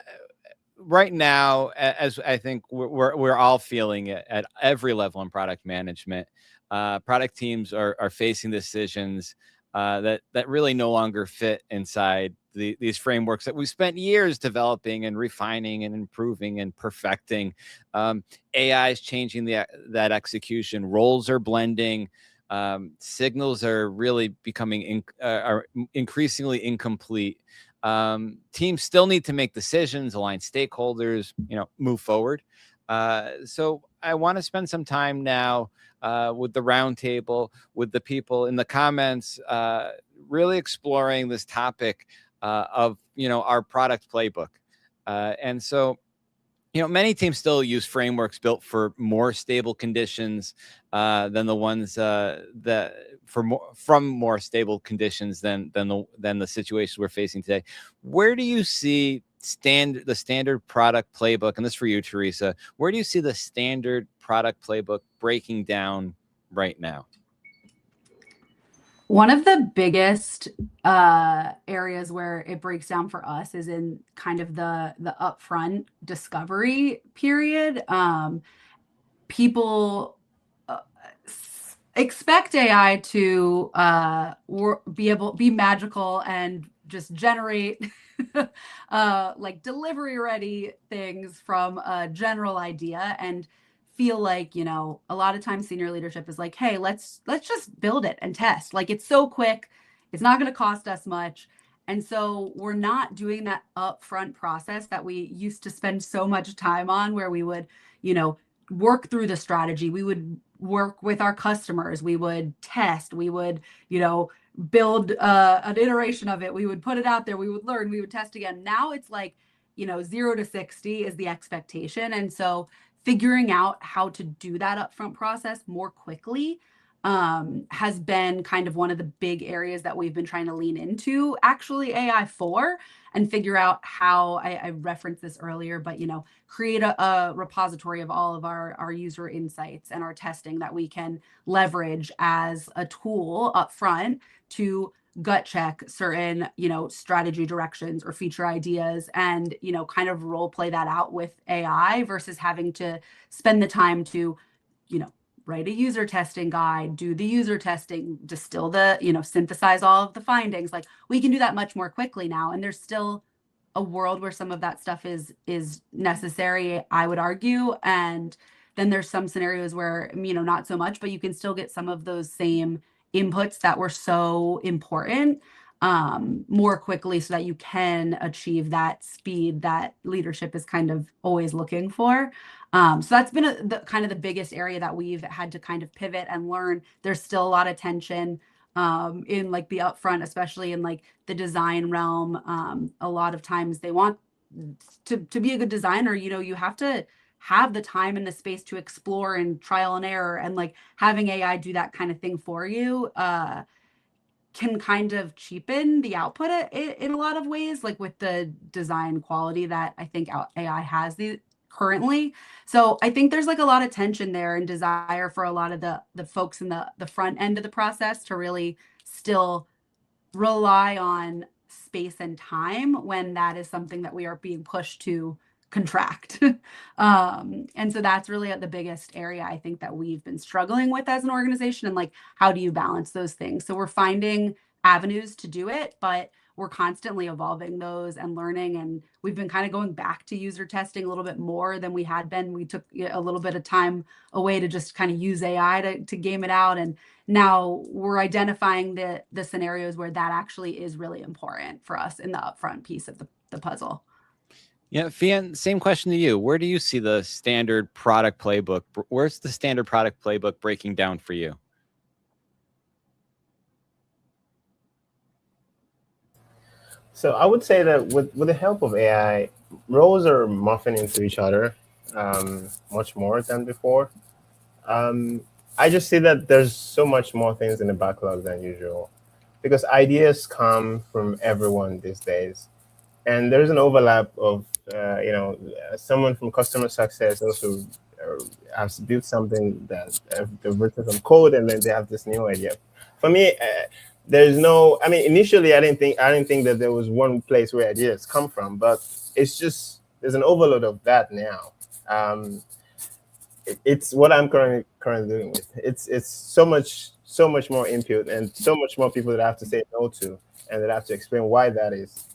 right now, as I think we're all feeling it at every level in product management, product teams are facing decisions that really no longer fit inside these frameworks that we've spent years developing and refining and improving and perfecting. AI is changing that execution. Roles are blending. Signals are really becoming are increasingly incomplete. Teams still need to make decisions, align stakeholders, move forward. So I want to spend some time now with the roundtable, with the people in the comments, really exploring this topic of our product playbook. And so many teams still use frameworks built for more stable conditions than the ones from more stable conditions than the situations we're facing today. Where do you see the standard product playbook? And this is for you, Teresa. Where do you see the standard product playbook breaking down right now? One of the biggest areas where it breaks down for us is in kind of the upfront discovery period. People expect AI to be magical and just generate like delivery ready things from a general idea, and feel like, a lot of times senior leadership is like, hey, let's just build it and test. Like, it's so quick, it's not going to cost us much. And so we're not doing that upfront process that we used to spend so much time on, where we would, work through the strategy. We would work with our customers. We would test. We would, build an iteration of it. We would put it out there. We would learn. We would test again. Now it's like, 0 to 60 is the expectation. And so figuring out how to do that upfront process more quickly has been kind of one of the big areas that we've been trying to lean into actually AI for, and figure out how I referenced this earlier, but create a repository of all of our user insights and our testing that we can leverage as a tool up front to gut check certain strategy directions or feature ideas, and kind of role play that out with AI versus having to spend the time to write a user testing guide, do the user testing, distill the, synthesize all of the findings. Like, we can do that much more quickly now. And there's still a world where some of that stuff is necessary, I would argue. And then there's some scenarios where, not so much, but you can still get some of those same inputs that were so important more quickly, so that you can achieve that speed that leadership is kind of always looking for. So that's been kind of the biggest area that we've had to kind of pivot and learn. There's still a lot of tension in like the upfront, especially in like the design realm. A lot of times they want to be a good designer, you have to have the time and the space to explore and trial and error, and like having AI do that kind of thing for you can kind of cheapen the output in a lot of ways, like with the design quality that I think AI has currently. So I think there's like a lot of tension there and desire for a lot of the folks in the front end of the process to really still rely on space and time, when that is something that we are being pushed to contract. And so that's really the biggest area I think that we've been struggling with as an organization, and like, how do you balance those things? So we're finding avenues to do it, but we're constantly evolving those and learning. And we've been kind of going back to user testing a little bit more than we had been. We took a little bit of time away to just kind of use AI to game it out. And now we're identifying the scenarios where that actually is really important for us in the upfront piece of the puzzle. Yeah, Fian, same question to you. Where do you see the standard product playbook? Where's the standard product playbook breaking down for you? So I would say that with the help of AI, roles are morphing into each other much more than before. I just see that there's so much more things in the backlog than usual, because ideas come from everyone these days. And there's an overlap of, someone from customer success also has built something that they've written some code, and then they have this new idea. For me, there's no. I mean, initially, I didn't think that there was one place where ideas come from, but it's just there's an overload of that now. It's what I'm currently doing with. It's so much more input, and so much more people that I have to say no to, and that I have to explain why that is.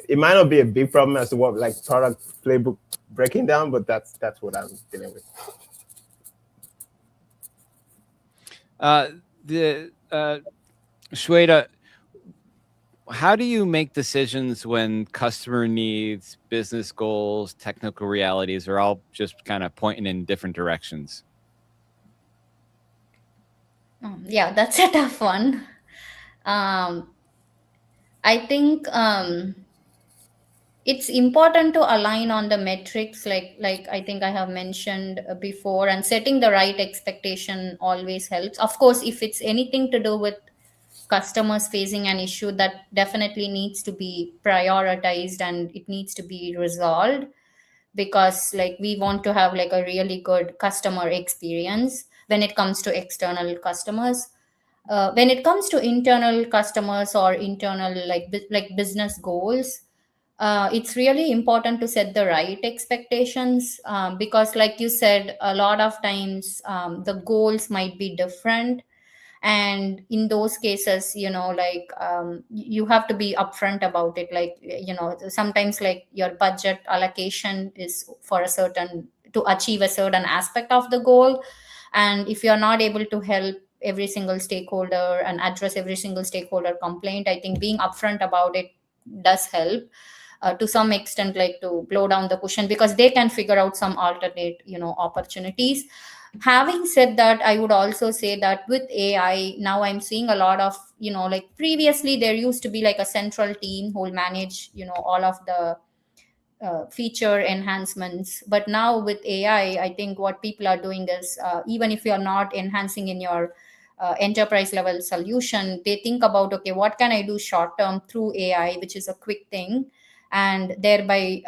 It might not be a big problem as to what like product playbook breaking down, but that's what I'm dealing with. Shweta, how do you make decisions when customer needs, business goals, technical realities are all just kind of pointing in different directions? Yeah, that's a tough one. I think it's important to align on the metrics, like I think I have mentioned before, and setting the right expectation always helps. Of course, if it's anything to do with customers facing an issue, that definitely needs to be prioritized and it needs to be resolved, because like we want to have like a really good customer experience when it comes to external customers. When it comes to internal customers or internal like business goals, it's really important to set the right expectations, because like you said, a lot of times the goals might be different, and in those cases you have to be upfront about it. Like sometimes like your budget allocation is for a certain to achieve a certain aspect of the goal, and if you're not able to help every single stakeholder and address every single stakeholder complaint, I think being upfront about it does help to some extent, like to blow down the cushion, because they can figure out some alternate opportunities. Having said that, I would also say that with AI now I'm seeing a lot of like previously there used to be like a central team who will manage all of the feature enhancements. But now with AI, I think what people are doing is, even if you're not enhancing in your enterprise level solution, they think about, okay, what can I do short term through AI, which is a quick thing, and thereby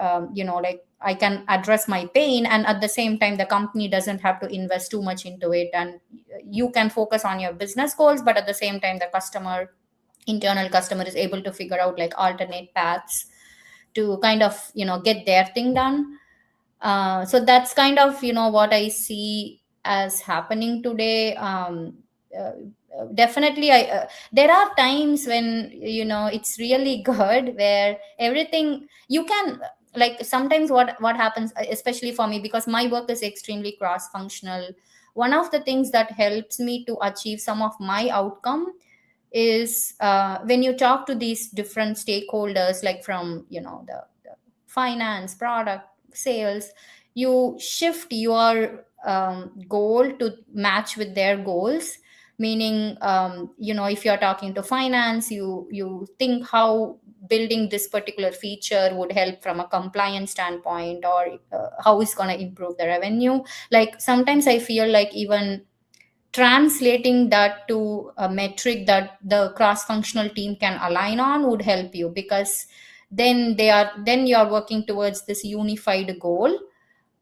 like I can address my pain, and at the same time the company doesn't have to invest too much into it, and you can focus on your business goals, but at the same time the internal customer is able to figure out like alternate paths to kind of get their thing done. So that's kind of what I see as happening today. Uh, Definitely, I there are times when it's really good, where everything you can, like sometimes what happens, especially for me, because my work is extremely cross functional. One of the things that helps me to achieve some of my outcome is when you talk to these different stakeholders, like from the finance, product, sales, you shift your goal to match with their goals. Meaning, if you're talking to finance, you think how building this particular feature would help from a compliance standpoint, or how it's going to improve the revenue. Like sometimes I feel like even translating that to a metric that the cross functional team can align on would help you, because then you are working towards this unified goal.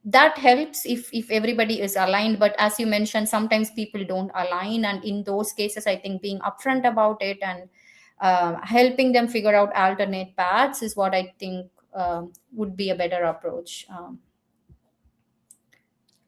That helps if everybody is aligned, but as you mentioned, sometimes people don't align, and in those cases I think being upfront about it and helping them figure out alternate paths is what I think would be a better approach.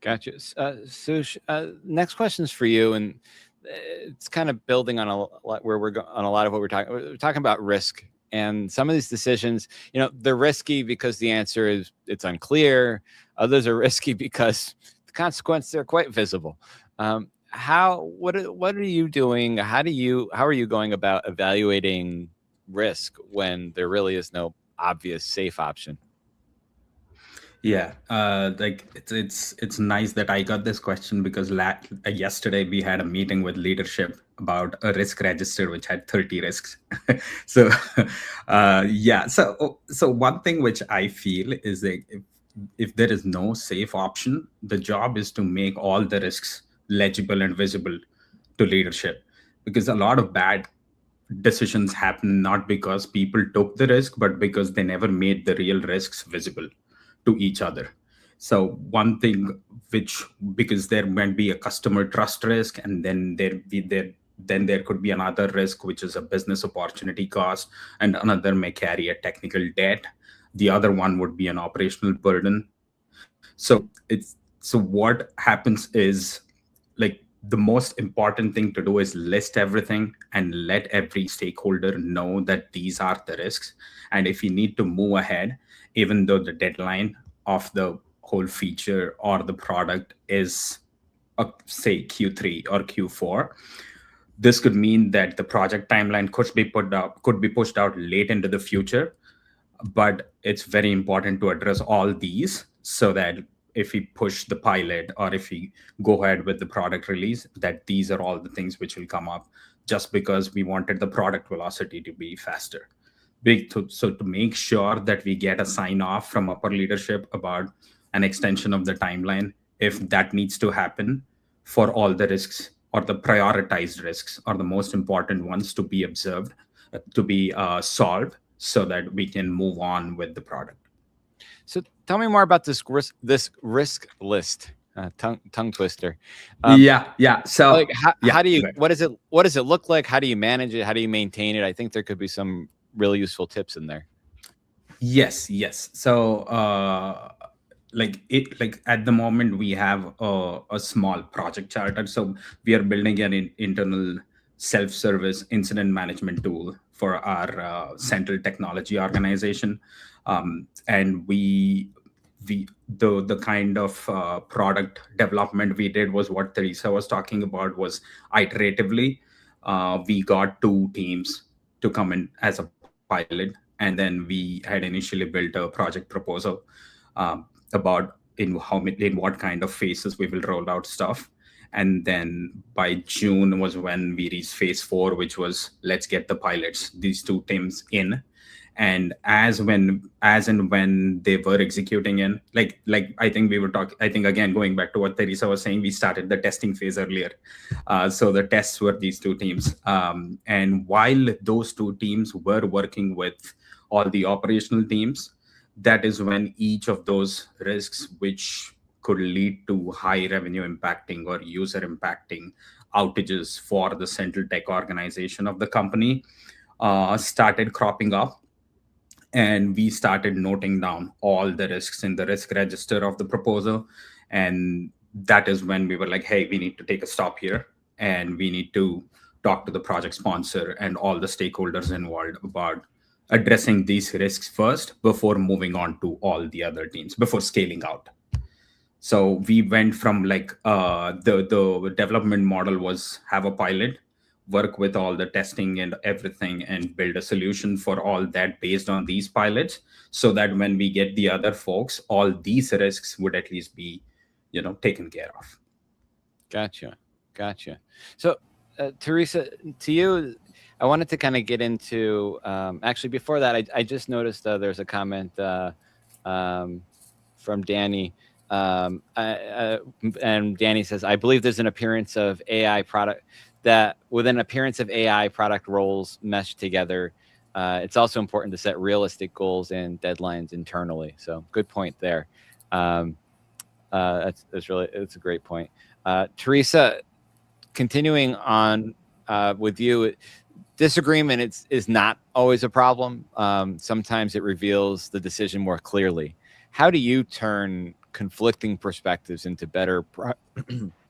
Gotcha. Sush, next question's for you, and it's kind of building on a lot where on a lot of what we're talking. We're talking about risk, and some of these decisions, they're risky because the answer is it's unclear. Others are risky because the consequences are quite visible. What are you doing? How are you going about evaluating risk when there really is no obvious safe option? Yeah, like it's nice that I got this question, because yesterday we had a meeting with leadership about a risk register which had 30 risks. So yeah, so one thing which I feel is that if there is no safe option, the job is to make all the risks legible and visible to leadership, because a lot of bad decisions happen not because people took the risk, but because they never made the real risks visible to each other. So one thing which, because there might be a customer trust risk, and then there could be another risk which is a business opportunity cost, and another may carry a technical debt. The other one would be an operational burden. So what happens is, like, the most important thing to do is list everything and let every stakeholder know that these are the risks. And if you need to move ahead, even though the deadline of the whole feature or the product is say Q3 or Q4, this could mean that the project timeline could be pushed out late into the future. But it's very important to address all these, so that if we push the pilot or if we go ahead with the product release, that these are all the things which will come up, just because we wanted the product velocity to be faster. So to make sure that we get a sign off from upper leadership about an extension of the timeline, if that needs to happen, for all the risks or the prioritized risks or the most important ones to be observed, to be solved, so that we can move on with the product. So tell me more about this risk list. Tongue twister. Yeah. So like, how do you? What does it look like? How do you manage it? How do you maintain it? I think there could be some really useful tips in there. Yes. So like at the moment we have a small project charter. So we are building an internal self-service incident management tool for our central technology organization, and the kind of product development we did was what Teresa was talking about, was iteratively. We got 2 teams to come in as a pilot, and then we had initially built a project proposal about in what kind of phases we will roll out stuff. And then by June was when we reached phase 4, which was, let's get the pilots, these 2 teams in. And as and when they were executing in, like I think we were talking, I think again, going back to what Teresa was saying, we started the testing phase earlier. So the tests were these two teams. And while those two teams were working with all the operational teams, that is when each of those risks, which could lead to high revenue impacting or user impacting outages for the central tech organization of the company, started cropping up. And we started noting down all the risks in the risk register of the proposal. And that is when we were like, hey, we need to take a stop here, and we need to talk to the project sponsor and all the stakeholders involved about addressing these risks first before moving on to all the other teams, before scaling out. So we went from like the development model was have a pilot, work with all the testing and everything, and build a solution for all that based on these pilots, so that when we get the other folks, all these risks would at least be, taken care of. Gotcha. So, Teresa, to you, I wanted to kind of get into, actually before that, I just noticed there's a comment from Danny. And Danny says, I believe there's an appearance of AI product that with an appearance of AI product roles meshed together. It's also important to set realistic goals and deadlines internally. So good point there. It's a great point. Teresa, continuing on with you, disagreement is not always a problem. Sometimes it reveals the decision more clearly. How do you turn conflicting perspectives into better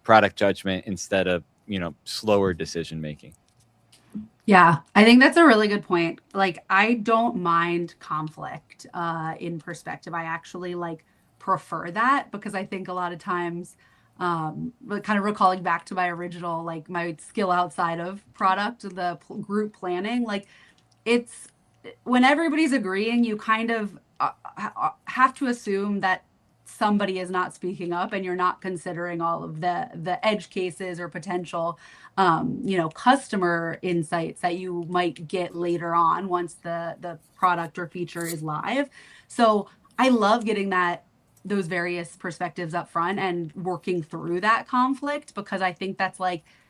product judgment instead of, slower decision making? Yeah, I think that's a really good point. Like, I don't mind conflict in perspective. I actually prefer that, because I think a lot of times, but kind of recalling back to my original, my skill outside of product, the group planning, it's when everybody's agreeing, you kind of have to assume that somebody is not speaking up, and you're not considering all of the edge cases or potential customer insights that you might get later on once the product or feature is live. So I love getting those various perspectives up front and working through that conflict, because I think that's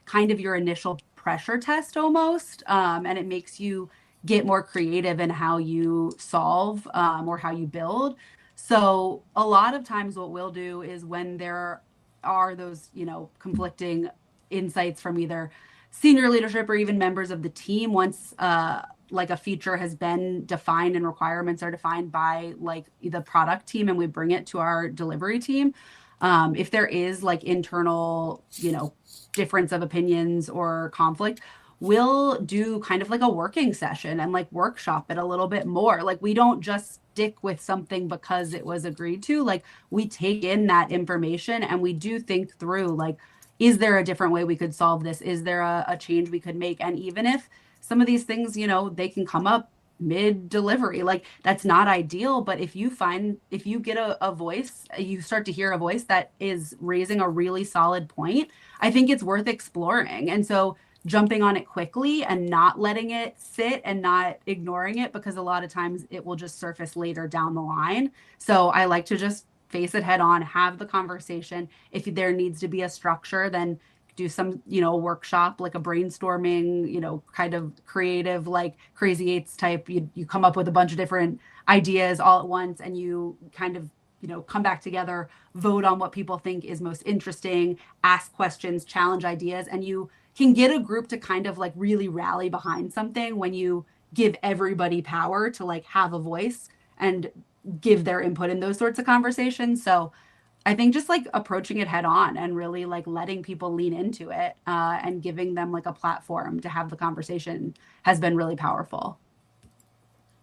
kind of your initial pressure test almost, and it makes you get more creative in how you solve or how you build. So a lot of times what we'll do is, when there are those, conflicting insights from either senior leadership or even members of the team, once a feature has been defined and requirements are defined by the product team, and we bring it to our delivery team, if there is internal, difference of opinions or conflict, we'll do kind of a working session and workshop it a little bit more. We don't just stick with something because it was agreed to. We take in that information and we do think through, is there a different way we could solve this? Is there a change we could make? And even if some of these things, they can come up mid-delivery, that's not ideal. But if you get a voice, you start to hear a voice that is raising a really solid point, I think it's worth exploring. And so jumping on it quickly and not letting it sit and not ignoring it, because a lot of times it will just surface later down the line. So I like to just face it head on, have the conversation. If there needs to be a structure, then do some, workshop, a brainstorming, kind of creative, Crazy Eights type. You come up with a bunch of different ideas all at once, and you kind of, come back together, vote on what people think is most interesting, ask questions, challenge ideas, and you can get a group to kind of really rally behind something when you give everybody power to have a voice and give their input in those sorts of conversations. So I think just approaching it head on and really letting people lean into it and giving them a platform to have the conversation has been really powerful.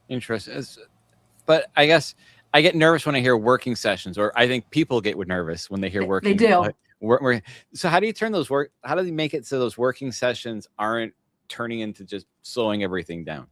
Interesting. But I guess I get nervous when I hear working sessions, or I think people get nervous when they hear working. They do. So how do you turn those how do you make it so those working sessions aren't turning into just slowing everything down?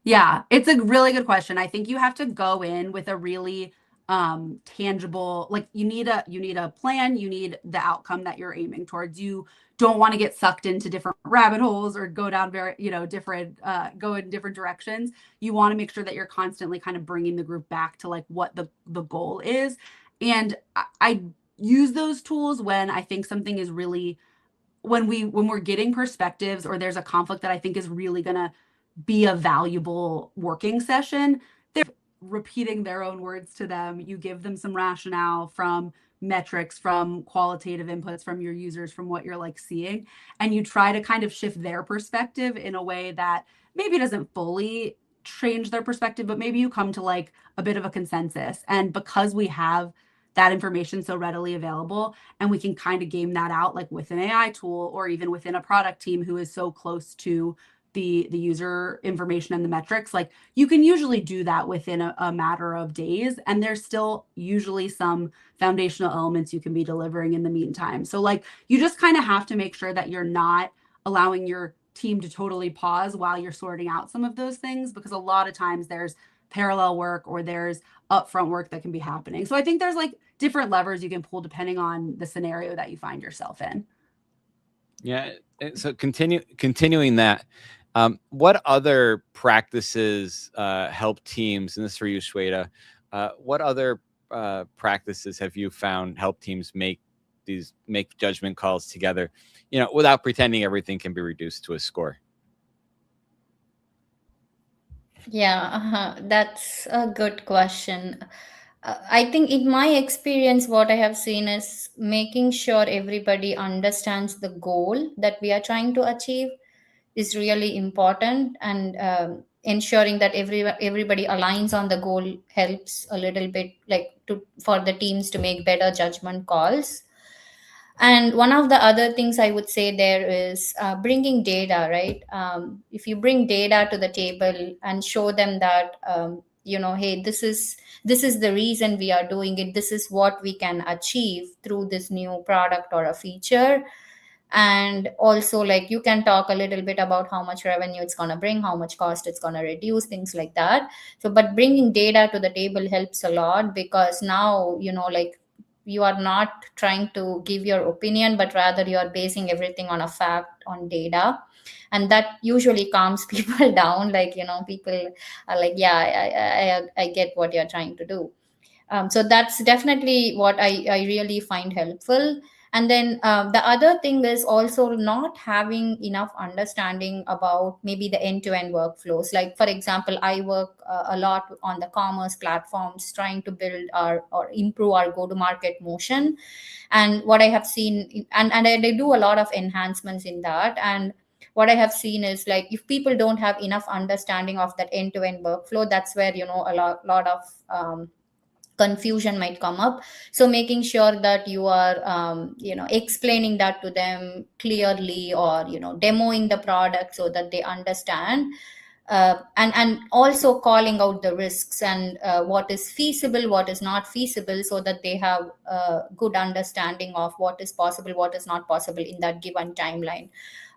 Yeah, it's a really good question. I think you have to go in with a really tangible, like you need a plan, you need the outcome that you're aiming towards. You don't want to get sucked into different rabbit holes or go down very, different, go in different directions. You want to make sure that you're constantly kind of bringing the group back to like what the goal is. And I use those tools when I think something is really, when we're getting perspectives or there's a conflict that I think is really going to be a valuable working session. They're repeating their own words to them. You give them some rationale from metrics, from qualitative inputs from your users, from what you're like seeing, and you try to kind of shift their perspective in a way that maybe doesn't fully change their perspective, but maybe you come to like a bit of a consensus. And because we have that information so readily available, and we can kind of game that out like with an AI tool or even within a product team who is so close to the user information and the metrics, like you can usually do that within a matter of days, and there's still usually some foundational elements you can be delivering in the meantime. So like you just kind of have to make sure that you're not allowing your team to totally pause while you're sorting out some of those things, because a lot of times there's parallel work or there's upfront work that can be happening. So I think there's like different levers you can pull depending on the scenario that you find yourself in. Yeah. So continuing that, what other practices help teams, and this is for you, Shweta, what other practices have you found help teams make judgment calls together, without pretending everything can be reduced to a score? Yeah, that's a good question. I think in my experience, what I have seen is making sure everybody understands the goal that we are trying to achieve is really important, and ensuring that everybody aligns on the goal helps a little bit, like for the teams to make better judgment calls. And one of the other things I would say there is bringing data, right? If you bring data to the table and show them that, hey, this is the reason we are doing it. This is what we can achieve through this new product or a feature. And also, like, you can talk a little bit about how much revenue it's going to bring, how much cost it's going to reduce, things like that. So, but bringing data to the table helps a lot, because now, like, you are not trying to give your opinion, but rather you are basing everything on a fact, on data. And that usually calms people down. Like, people are like, yeah, I get what you're trying to do. So that's definitely what I really find helpful. And then the other thing is also not having enough understanding about maybe the end-to-end workflows. Like, for example, I work a lot on the commerce platforms, trying to build or improve our go-to-market motion. And what I have seen, and I do a lot of enhancements in that. And what I have seen is, like, if people don't have enough understanding of that end-to-end workflow, that's where, a lot of confusion might come up. So making sure that you are explaining that to them clearly, or demoing the product so that they understand, and also calling out the risks, and what is feasible, what is not feasible, so that they have a good understanding of what is possible, what is not possible in that given timeline.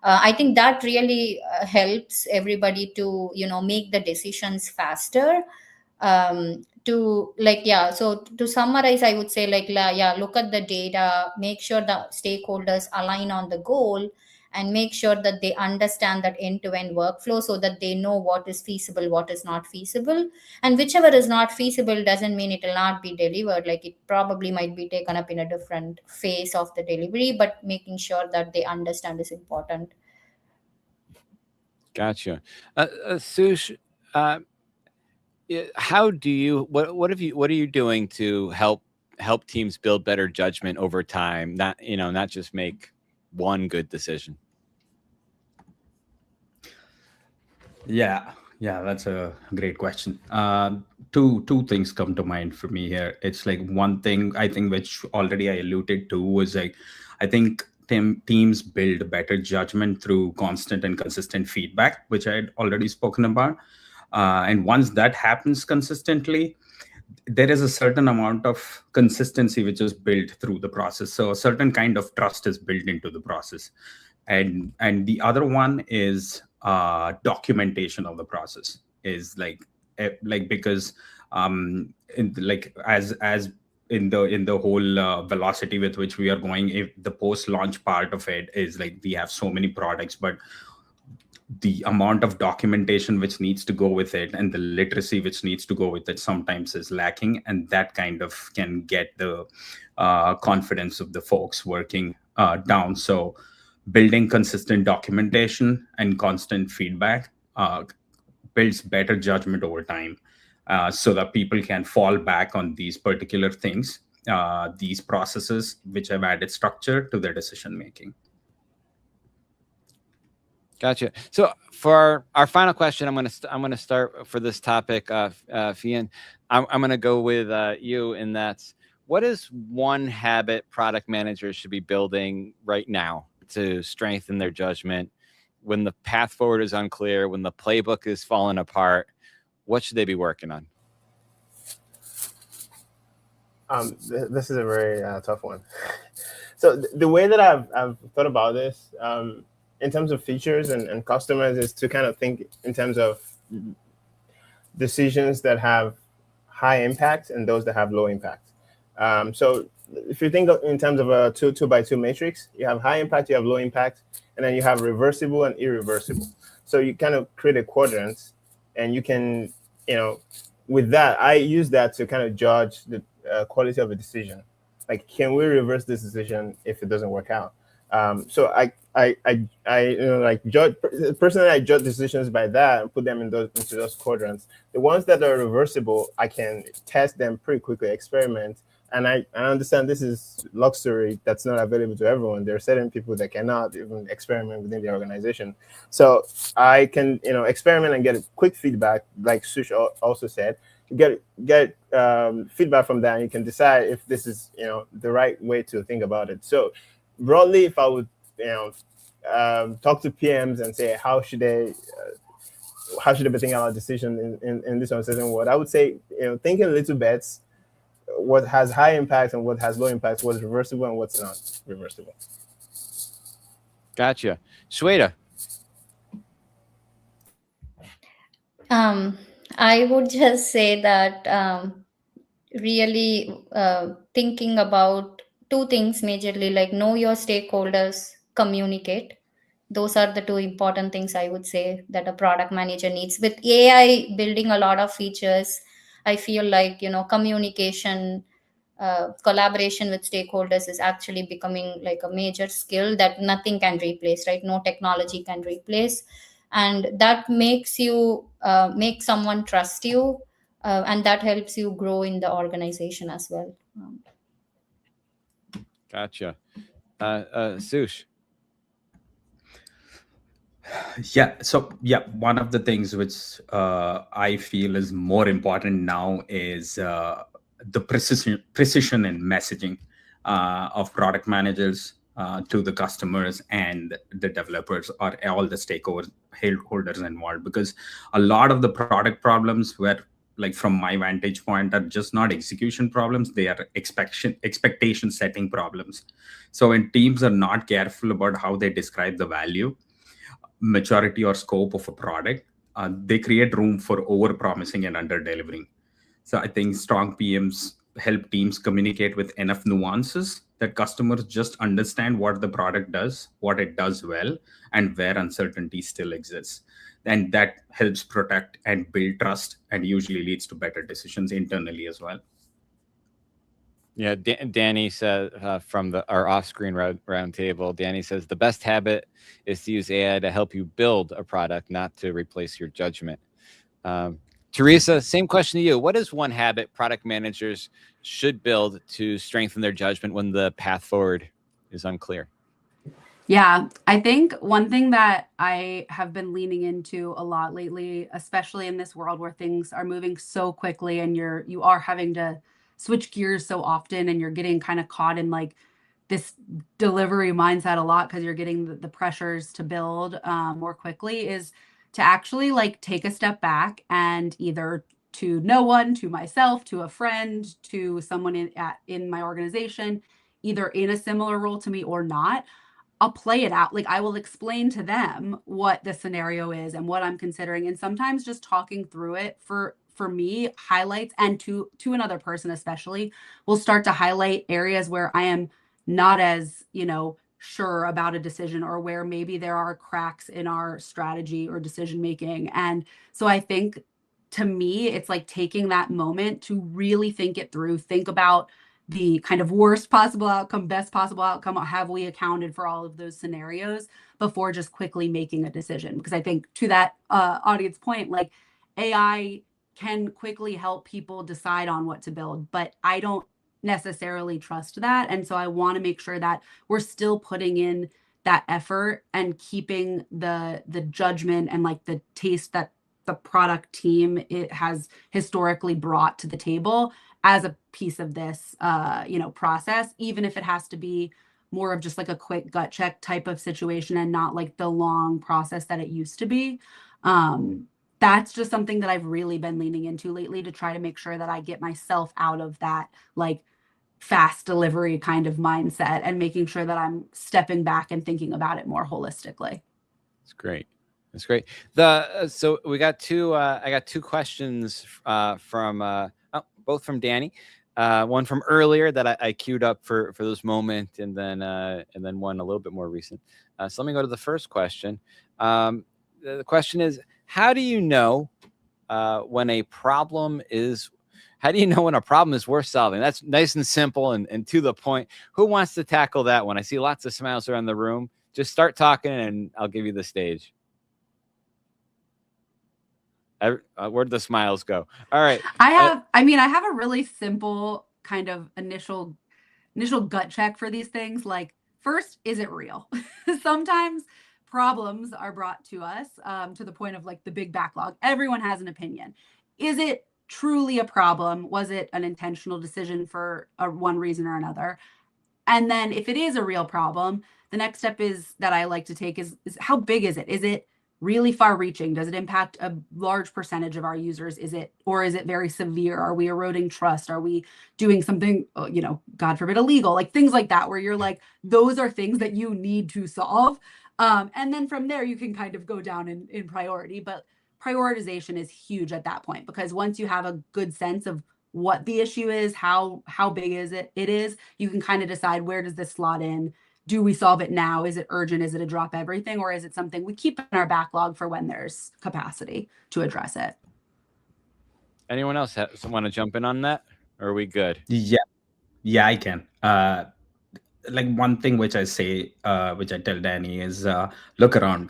I think that really helps everybody to make the decisions faster. To, like, yeah, so to summarize, I would say, like, yeah, look at the data, make sure the stakeholders align on the goal, and make sure that they understand that end-to-end workflow, so that they know what is feasible, what is not feasible. And whichever is not feasible doesn't mean it will not be delivered. Like, it probably might be taken up in a different phase of the delivery, but making sure that they understand is important. Gotcha. Sush, how do you, what are you doing to help teams build better judgment over time, not just make one good decision? Yeah, that's a great question. Two things come to mind for me here. It's like, one thing I think, which already I alluded to, was like, I think teams build better judgment through constant and consistent feedback, which I had already spoken about. And once that happens consistently, there is a certain amount of consistency which is built through the process. So a certain kind of trust is built into the process. And the other one is documentation of the process, is like because Like as in the whole velocity with which we are going, if the post-launch part of it is like we have so many products, but the amount of documentation which needs to go with it and the literacy which needs to go with it sometimes is lacking, and that kind of can get the confidence of the folks working down. So building consistent documentation and constant feedback builds better judgment over time, so that people can fall back on these particular things, these processes which have added structure to their decision making. Gotcha. So for our final question, I'm gonna start for this topic, Fian. I'm gonna go with you, and that's, what is one habit product managers should be building right now to strengthen their judgment when the path forward is unclear, when the playbook is falling apart? What should they be working on? This is a very tough one. So the way that I've thought about this, in terms of features and customers, is to kind of think in terms of decisions that have high impact and those that have low impact. So if you think in terms of a 2x2 matrix, you have high impact, you have low impact, and then you have reversible and irreversible. So you kind of create a quadrant, and you can, with that, I use that to kind of judge the quality of a decision. Like, can we reverse this decision if it doesn't work out? So I judge personally. I judge decisions by that and put them into those quadrants. The ones that are reversible, I can test them pretty quickly, experiment. And I understand this is luxury that's not available to everyone. There are certain people that cannot even experiment within the organization. So I can, experiment and get quick feedback, like Sush also said. Get feedback from that, and you can decide if this is, the right way to think about it. So broadly, if I would, talk to PMs and say how should they be thinking about decision in this uncertain world, I would say, thinking little bets, what has high impact and what has low impact, what's reversible and what's not reversible. Gotcha. Shweta. I would just say that really thinking about two things majorly, like know your stakeholders, communicate. Those are the two important things I would say that a product manager needs. With AI building a lot of features, I feel like, communication, collaboration with stakeholders is actually becoming like a major skill that nothing can replace, right? No technology can replace. And that makes you make someone trust you, and that helps you grow in the organization as well. Gotcha. Sush. Yeah. So one of the things which I feel is more important now is the precision in messaging of product managers to the customers and the developers, or all the stakeholders involved, because a lot of the product problems were, like, from my vantage point, are just not execution problems. They are expectation setting problems. So when teams are not careful about how they describe the value, maturity, or scope of a product, they create room for over promising and under delivering. So I think strong PMs help teams communicate with enough nuances that customers just understand what the product does, what it does well, and where uncertainty still exists. And that helps protect and build trust, and usually leads to better decisions internally as well. Yeah, Danny says from our off-screen roundtable, Danny says the best habit is to use AI to help you build a product, not to replace your judgment. Teresa, same question to you. What is one habit product managers should build to strengthen their judgment when the path forward is unclear? Yeah, I think one thing that I have been leaning into a lot lately, especially in this world where things are moving so quickly and you are having to switch gears so often, and you're getting kind of caught in like this delivery mindset a lot because you're getting the pressures to build more quickly, is to actually like take a step back and either to no one, to myself, to a friend, to someone in my organization, either in a similar role to me or not, I'll play it out. Like I will explain to them what the scenario is and what I'm considering. And sometimes just talking through it for for me highlights, and to another person especially, will start to highlight areas where I am not as, sure about a decision, or where maybe there are cracks in our strategy or decision making. And so I think, to me, it's like taking that moment to really think it through, think about the kind of worst possible outcome, best possible outcome. Have we accounted for all of those scenarios before just quickly making a decision? Because I think, to that audience point, like, AI can quickly help people decide on what to build, but I don't necessarily trust that. And so I want to make sure that we're still putting in that effort and keeping the judgment and like the taste that the product team it has historically brought to the table as a piece of this process, even if it has to be more of just like a quick gut check type of situation and not like the long process that it used to be. That's just something that I've really been leaning into lately, to try to make sure that I get myself out of that like fast delivery kind of mindset, and making sure that I'm stepping back and thinking about it more holistically. That's great. That's great. So we got two. I got two questions from both from Danny. One from earlier that I queued up for this moment, and then one a little bit more recent. So let me go to the first question. The question is, how do you know when a problem is worth solving? That's nice and simple and to the point. Who wants to tackle that one? I see lots of smiles around the room. Just start talking and I'll give you the stage. Where'd the smiles go? All right. I have a really simple kind of initial gut check for these things. Like, first, is it real? Sometimes problems are brought to us to the point of like the big backlog. Everyone has an opinion. Is it truly a problem? Was it an intentional decision for one reason or another? And then if it is a real problem, the next step that I like to take is how big is it? Is it really far reaching? Does it impact a large percentage of our users? Is it very severe? Are we eroding trust? Are we doing something, God forbid, illegal? Like things like that, where you're like, those are things that you need to solve. And then from there, you can kind of go down in priority. But prioritization is huge at that point, because once you have a good sense of what the issue is, how big it is, you can kind of decide, where does this slot in? Do we solve it now? Is it urgent? Is it a drop everything? Or is it something we keep in our backlog for when there's capacity to address it? Anyone else want to jump in on that? Or are we good? Yeah, I can. Like one thing which I say, which I tell Danny is look around.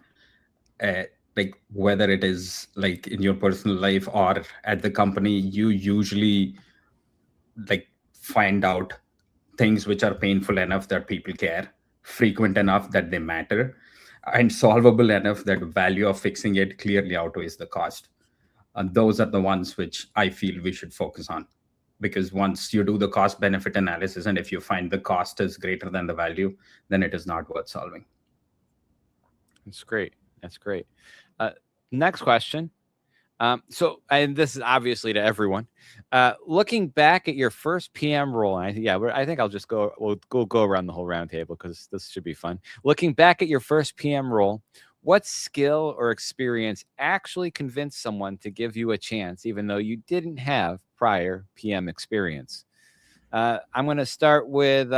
Like whether it is like in your personal life or at the company, you usually like find out things which are painful enough that people care, frequent enough that they matter, and solvable enough that value of fixing it clearly outweighs the cost. And those are the ones which I feel we should focus on, because once you do the cost benefit analysis, and if you find the cost is greater than the value, then it is not worth solving. That's great. Next question. And this is obviously to everyone. Looking back at your first PM role, I think I'll just we'll go around the whole roundtable because this should be fun. Looking back at your first PM role, what skill or experience actually convinced someone to give you a chance, even though you didn't have prior PM experience? I'm going to start with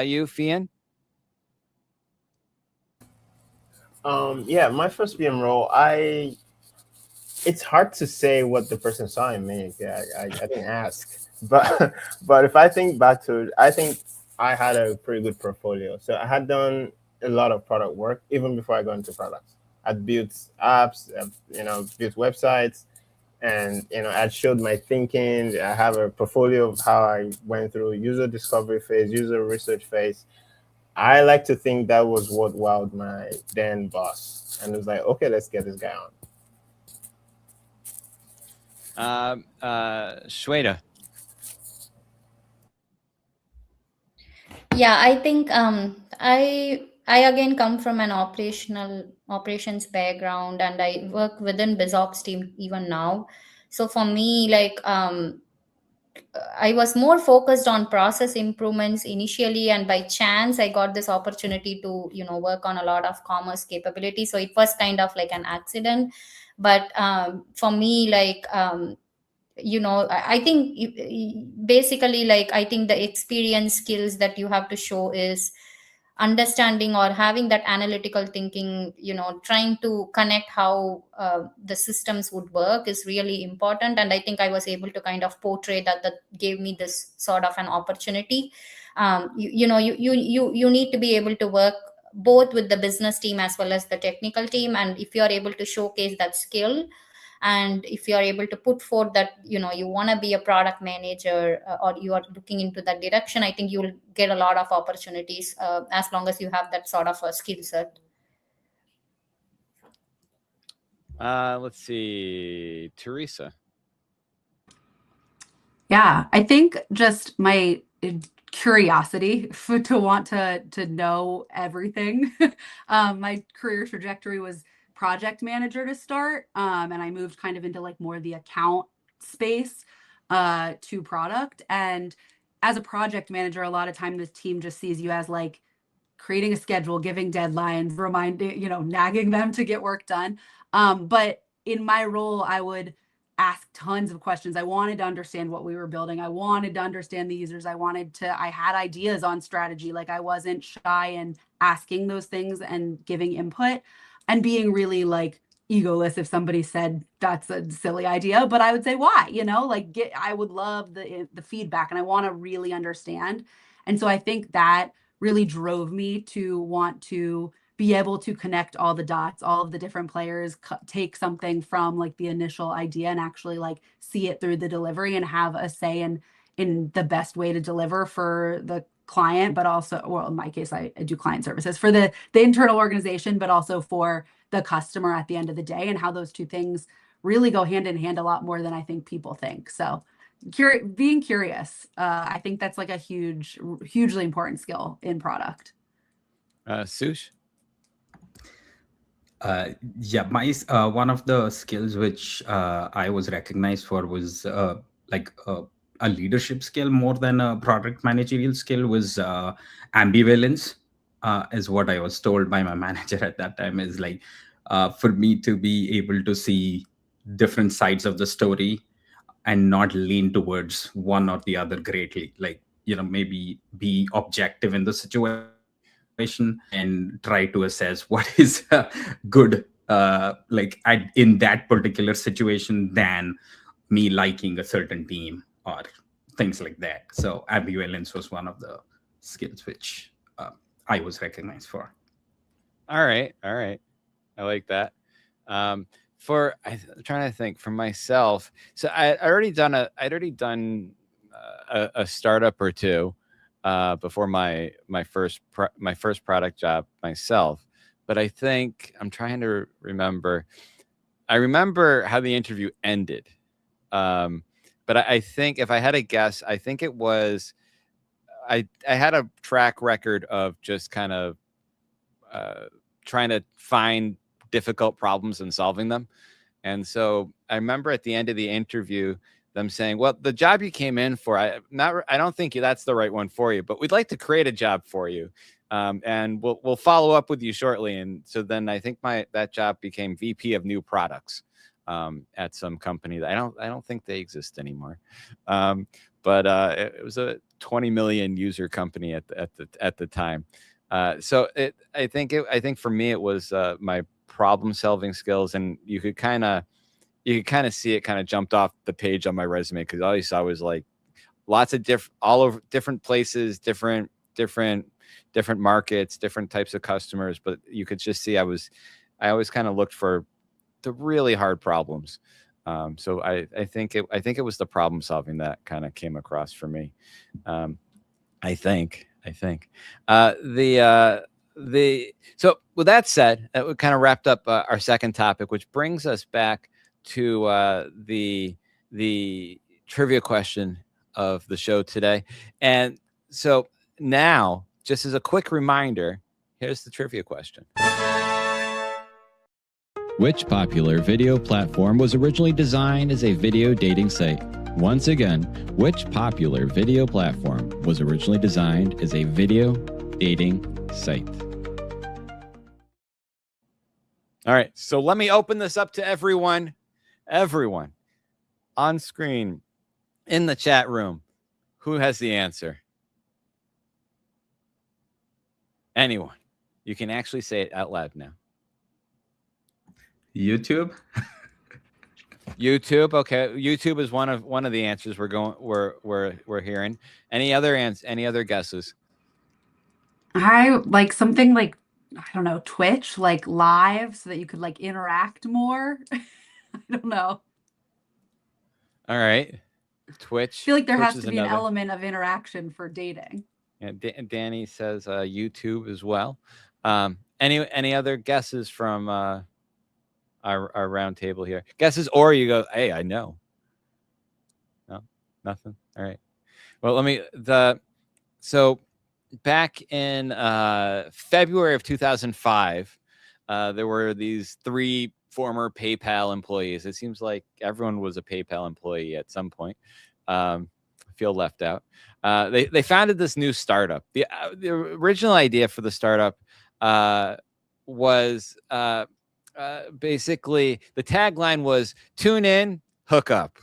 you, Fian. My first PM role, it's hard to say what the person saw in me. I didn't ask, but if I think back to it, I think I had a pretty good portfolio. So I had done a lot of product work even before I got into products. I'd built apps, built websites, and I'd showed my thinking. I have a portfolio of how I went through user discovery phase, user research phase. I like to think that was what wowed my then boss, and it was like, okay, let's get this guy on. Shweta. Yeah, I think I again come from an operations background, and I work within BizOps team even now. So for me, like I was more focused on process improvements initially, and by chance I got this opportunity to work on a lot of commerce capability. So it was kind of like an accident, but for me, like I think basically, like, I think the experience skills that you have to show is understanding or having that analytical thinking, trying to connect how the systems would work is really important. And I think I was able to kind of portray that gave me this sort of an opportunity. You need to be able to work both with the business team as well as the technical team, and if you are able to showcase that skill, and if you are able to put forth that you want to be a product manager, or you are looking into that direction, I think you will get a lot of opportunities, as long as you have that sort of a skill set. Let's see, Teresa. Yeah, I think just my curiosity to want to know everything. My career trajectory was project manager to start, and I moved kind of into like more the account space to product. And as a project manager, a lot of time the team just sees you as like creating a schedule, giving deadlines, reminding, nagging them to get work done. But in my role, I would ask tons of questions. I wanted to understand what we were building. I wanted to understand the users. I had ideas on strategy. Like, I wasn't shy in asking those things and giving input, and being really like egoless if somebody said that's a silly idea, but I would say why, I would love the feedback, and I want to really understand. And so I think that really drove me to want to be able to connect all the dots, all of the different players, take something from like the initial idea and actually like see it through the delivery and have a say in the best way to deliver for the client, but also, well, in my case, I do client services for the internal organization, but also for the customer at the end of the day, and how those two things really go hand in hand a lot more than I think people think. So being curious, I think that's like a hugely important skill in product. Sush? Yeah, my one of the skills which I was recognized for was like a leadership skill more than a product managerial skill, was ambivalence, is what I was told by my manager at that time, is like for me to be able to see different sides of the story and not lean towards one or the other greatly, like maybe be objective in the situation and try to assess what is good like in that particular situation than me liking a certain team or things like that. So ambivalence was one of the skills which I was recognized for. All right. I like that. I'm trying to think for myself. So I'd already done a startup or two before my first product job myself. But I think I'm trying to remember. I remember how the interview ended. But I think if I had a guess, I think it was I had a track record of just kind of trying to find difficult problems and solving them. And so I remember at the end of the interview them saying, well, the job you came in for, I don't think that's the right one for you, but we'd like to create a job for you. And we'll follow up with you shortly. And so then I think that job became VP of new products at some company that I don't think they exist anymore. But it was a 20 million user company at the time. So I think for me it was my problem solving skills, and you could kind of see it kind of jumped off the page on my resume, because all you saw was like lots of all over different places, different markets, different types of customers, but you could just see I always kind of looked for the really hard problems. So I think it was the problem solving that kind of came across for me. I think. So with that said, we kind of wrapped up our second topic, which brings us back to the trivia question of the show today. And so now, just as a quick reminder, here's the trivia question. Which popular video platform was originally designed as a video dating site? Once again, which popular video platform was originally designed as a video dating site? All right, so let me open this up to everyone. on screen in the chat room, who has the answer? Anyone? You can actually say it out loud now. YouTube. YouTube. Okay, YouTube is one of the answers we're hearing. Any other guesses? I like something like, I don't know, Twitch, like live so that you could like interact more. I don't know. All right. Twitch. I feel like there Twitch has is to be an another. element of interaction for dating. Yeah, Danny says YouTube as well. Any other guesses from our round table here? Guesses, or you go, hey, I know. No, nothing. All right. Well, so back in February of 2005, there were these 3 former PayPal employees. It seems like everyone was a PayPal employee at some point. I feel left out. They founded this new startup. The original idea for the startup was basically the tagline was "Tune in, hook up,"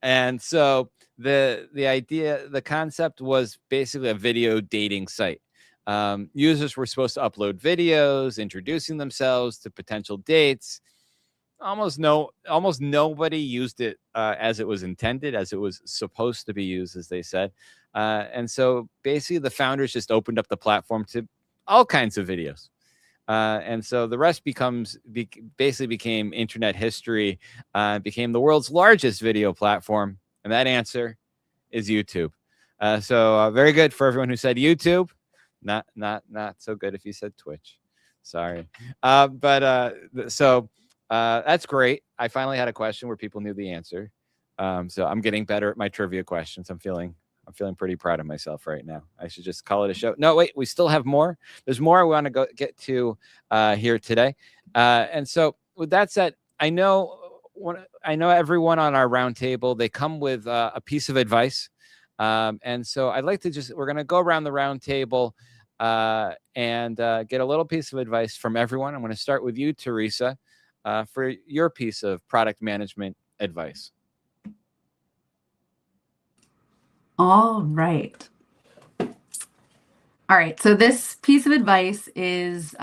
and so the concept was basically a video dating site. Users were supposed to upload videos introducing themselves to potential dates. Almost nobody used it as it was intended, as it was supposed to be used, as they said. And so basically the founders just opened up the platform to all kinds of videos. And so the rest basically became internet history, became the world's largest video platform. And that answer is YouTube. So very good for everyone who said YouTube. Not so good if you said Twitch. Sorry. So that's great. I finally had a question where people knew the answer. So I'm getting better at my trivia questions. I'm feeling pretty proud of myself right now. I should just call it a show. No, wait, we still have more. There's more I want to get to here today. And so with that said, I know everyone on our roundtable, they come with a piece of advice. And so I'd like to we're going to go around the roundtable and get a little piece of advice from everyone. I'm going to start with you, Teresa, for your piece of product management advice. All right. So this piece of advice is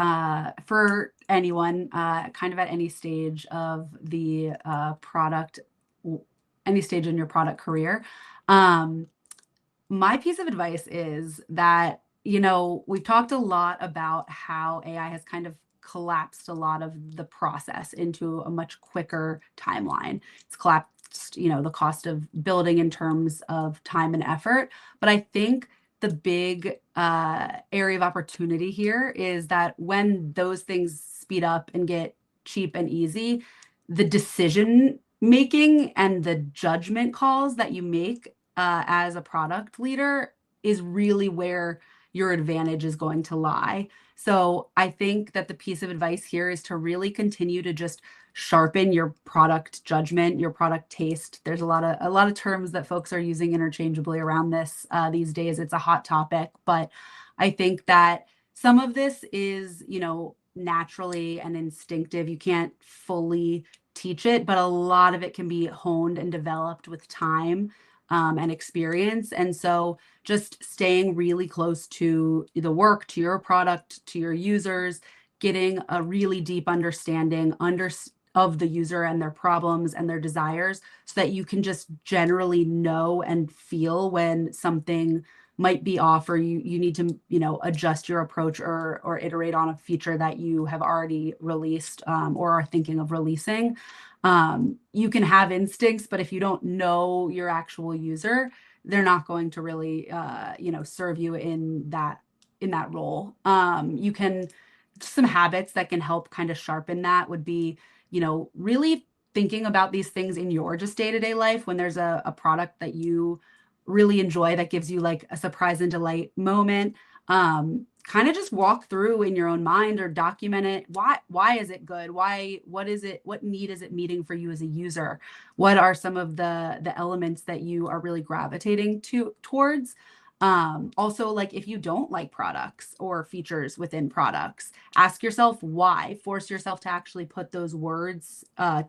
for anyone kind of at any stage of the product, any stage in your product career. My piece of advice is that, we've talked a lot about how AI has kind of collapsed a lot of the process into a much quicker timeline. It's collapsed, the cost of building in terms of time and effort. But I think the big area of opportunity here is that when those things speed up and get cheap and easy, the decision making and the judgment calls that you make as a product leader is really where your advantage is going to lie. So I think that the piece of advice here is to really continue to just sharpen your product judgment, your product taste. There's a lot of terms that folks are using interchangeably around this these days. It's a hot topic, but I think that some of this is, naturally and instinctive. You can't fully teach it, but a lot of it can be honed and developed with time and experience. And so just staying really close to the work, to your product, to your users, getting a really deep understanding of the user and their problems and their desires so that you can just generally know and feel when something might be off or you need to, adjust your approach or iterate on a feature that you have already released or are thinking of releasing. You can have instincts, but if you don't know your actual user, they're not going to really, serve you in that role. You can, some habits that can help kind of sharpen that would be, really thinking about these things in your just day-to-day life when there's a product that you really enjoy that gives you like a surprise and delight moment. Kind of just walk through in your own mind or document it. Why is it good? What is it? What need is it meeting for you as a user? What are some of the elements that you are really gravitating towards? Also, like if you don't like products or features within products, ask yourself why. Force yourself to actually put those words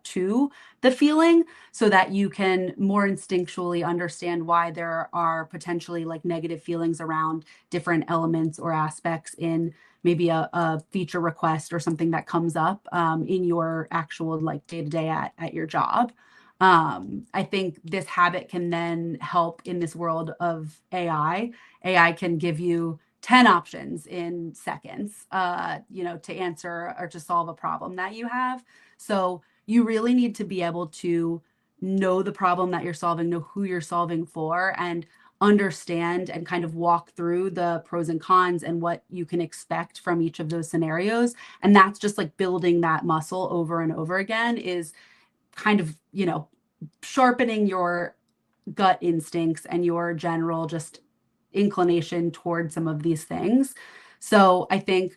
to the feeling so that you can more instinctually understand why there are potentially like negative feelings around different elements or aspects in maybe a feature request or something that comes up in your actual like day-to-day at your job. I think this habit can then help in this world of AI. AI can give you 10 options in seconds, to answer or to solve a problem that you have. So you really need to be able to know the problem that you're solving, know who you're solving for, and understand and kind of walk through the pros and cons and what you can expect from each of those scenarios. And that's just like building that muscle over and over again is kind of, sharpening your gut instincts and your general just inclination toward some of these things. So I think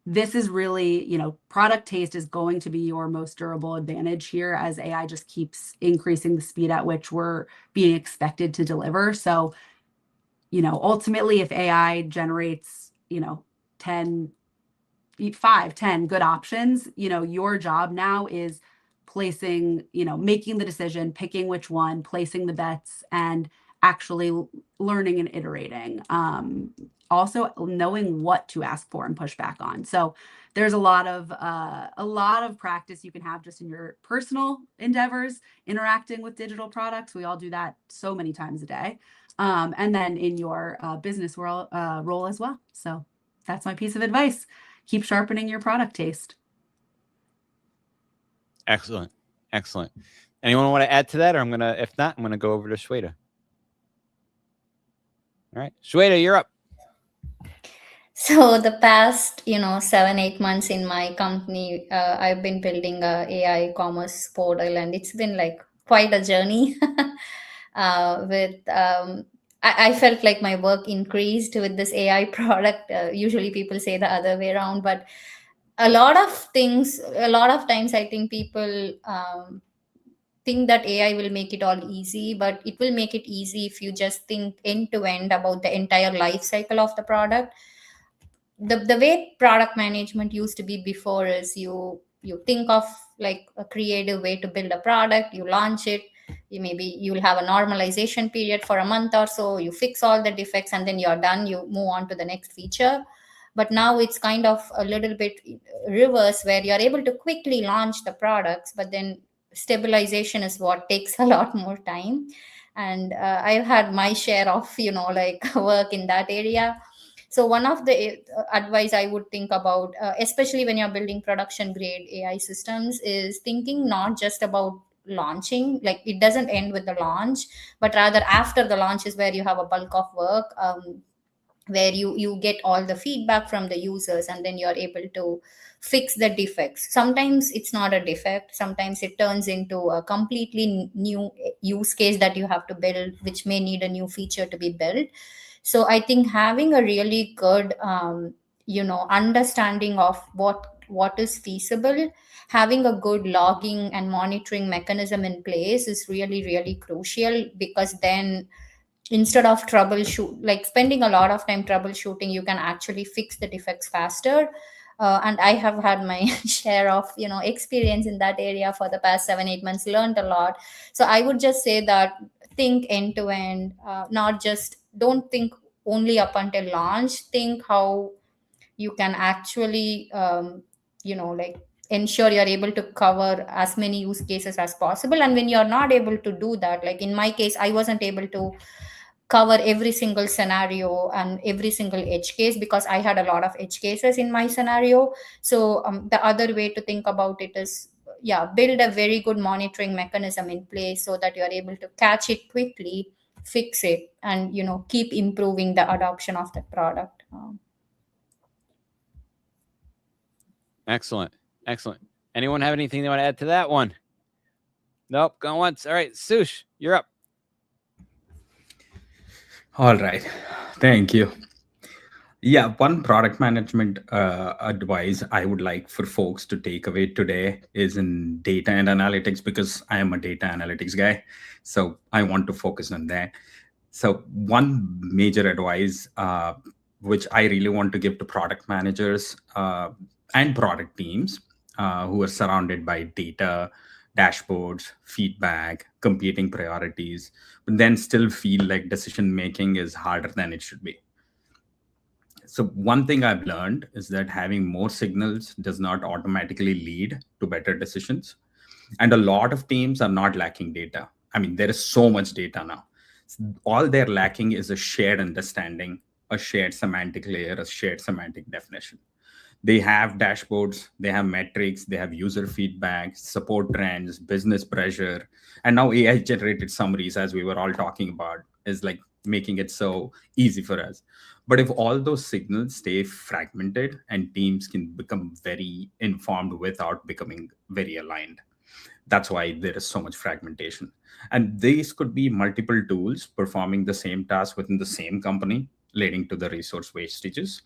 this is really, product taste is going to be your most durable advantage here as AI just keeps increasing the speed at which we're being expected to deliver. So, ultimately, if AI generates, 10, 5, 10 good options, your job now is placing, making the decision, picking which one, placing the bets, and actually learning and iterating. Also knowing what to ask for and push back on. So there's a lot of practice you can have just in your personal endeavors, interacting with digital products. We all do that so many times a day. And then in your business role as well. So that's my piece of advice. Keep sharpening your product taste. Excellent. Anyone want to add to that? Or if not, I'm going to go over to Shweta. All right. Shweta, you're up. So the past, 7-8 months in my company, I've been building a AI commerce portal, and it's been like quite a journey. I felt like my work increased with this AI product. Usually people say the other way around, but a lot of times I think people think that AI will make it all easy, but it will make it easy if you just think end to end about the entire life cycle of the product. The way product management used to be before is you think of like a creative way to build a product, you launch it, you'll have a normalization period for a month or so, you fix all the defects, and then you're done, you move on to the next feature. But now it's kind of a little bit reverse, where you're able to quickly launch the products, but then stabilization is what takes a lot more time. And I've had my share of work in that area. So one of the advice I would think about, especially when you're building production grade AI systems, is thinking not just about launching, like it doesn't end with the launch, but rather after the launch is where you have a bulk of work, where you get all the feedback from the users, and then you're able to fix the defects. Sometimes it's not a defect, sometimes it turns into a completely new use case that you have to build, which may need a new feature to be built. So I think having a really good understanding of what is feasible, having a good logging and monitoring mechanism in place is really, really crucial, because then instead of spending a lot of time troubleshooting, you can actually fix the defects faster. And I have had my share of experience in that area for the past 7-8 months, learned a lot. So I would just say that think end to end, don't think only up until launch, think how you can actually ensure you're able to cover as many use cases as possible. And when you're not able to do that, like in my case, I wasn't able to cover every single scenario and every single edge case, because I had a lot of edge cases in my scenario. So the other way to think about it is, build a very good monitoring mechanism in place so that you're able to catch it quickly, fix it, and keep improving the adoption of the product. Excellent. Anyone have anything they want to add to that one? Nope, going once. All right, Sush, you're up. All right, thank you. Yeah, one product management advice I would like for folks to take away today is in data and analytics, because I am a data analytics guy. So I want to focus on that. So one major advice, which I really want to give to product managers and product teams who are surrounded by data, dashboards, feedback, competing priorities, but then still feel like decision making is harder than it should be. So one thing I've learned is that having more signals does not automatically lead to better decisions. And a lot of teams are not lacking data. I mean, there is so much data now. All they're lacking is a shared understanding, a shared semantic layer, a shared semantic definition. They have dashboards, they have metrics, they have user feedback, support trends, business pressure, and now AI generated summaries, as we were all talking about, is like making it so easy for us. But if all those signals stay fragmented and teams can become very informed without becoming very aligned, that's why there is so much fragmentation. And these could be multiple tools performing the same task within the same company, leading to the resource wastages.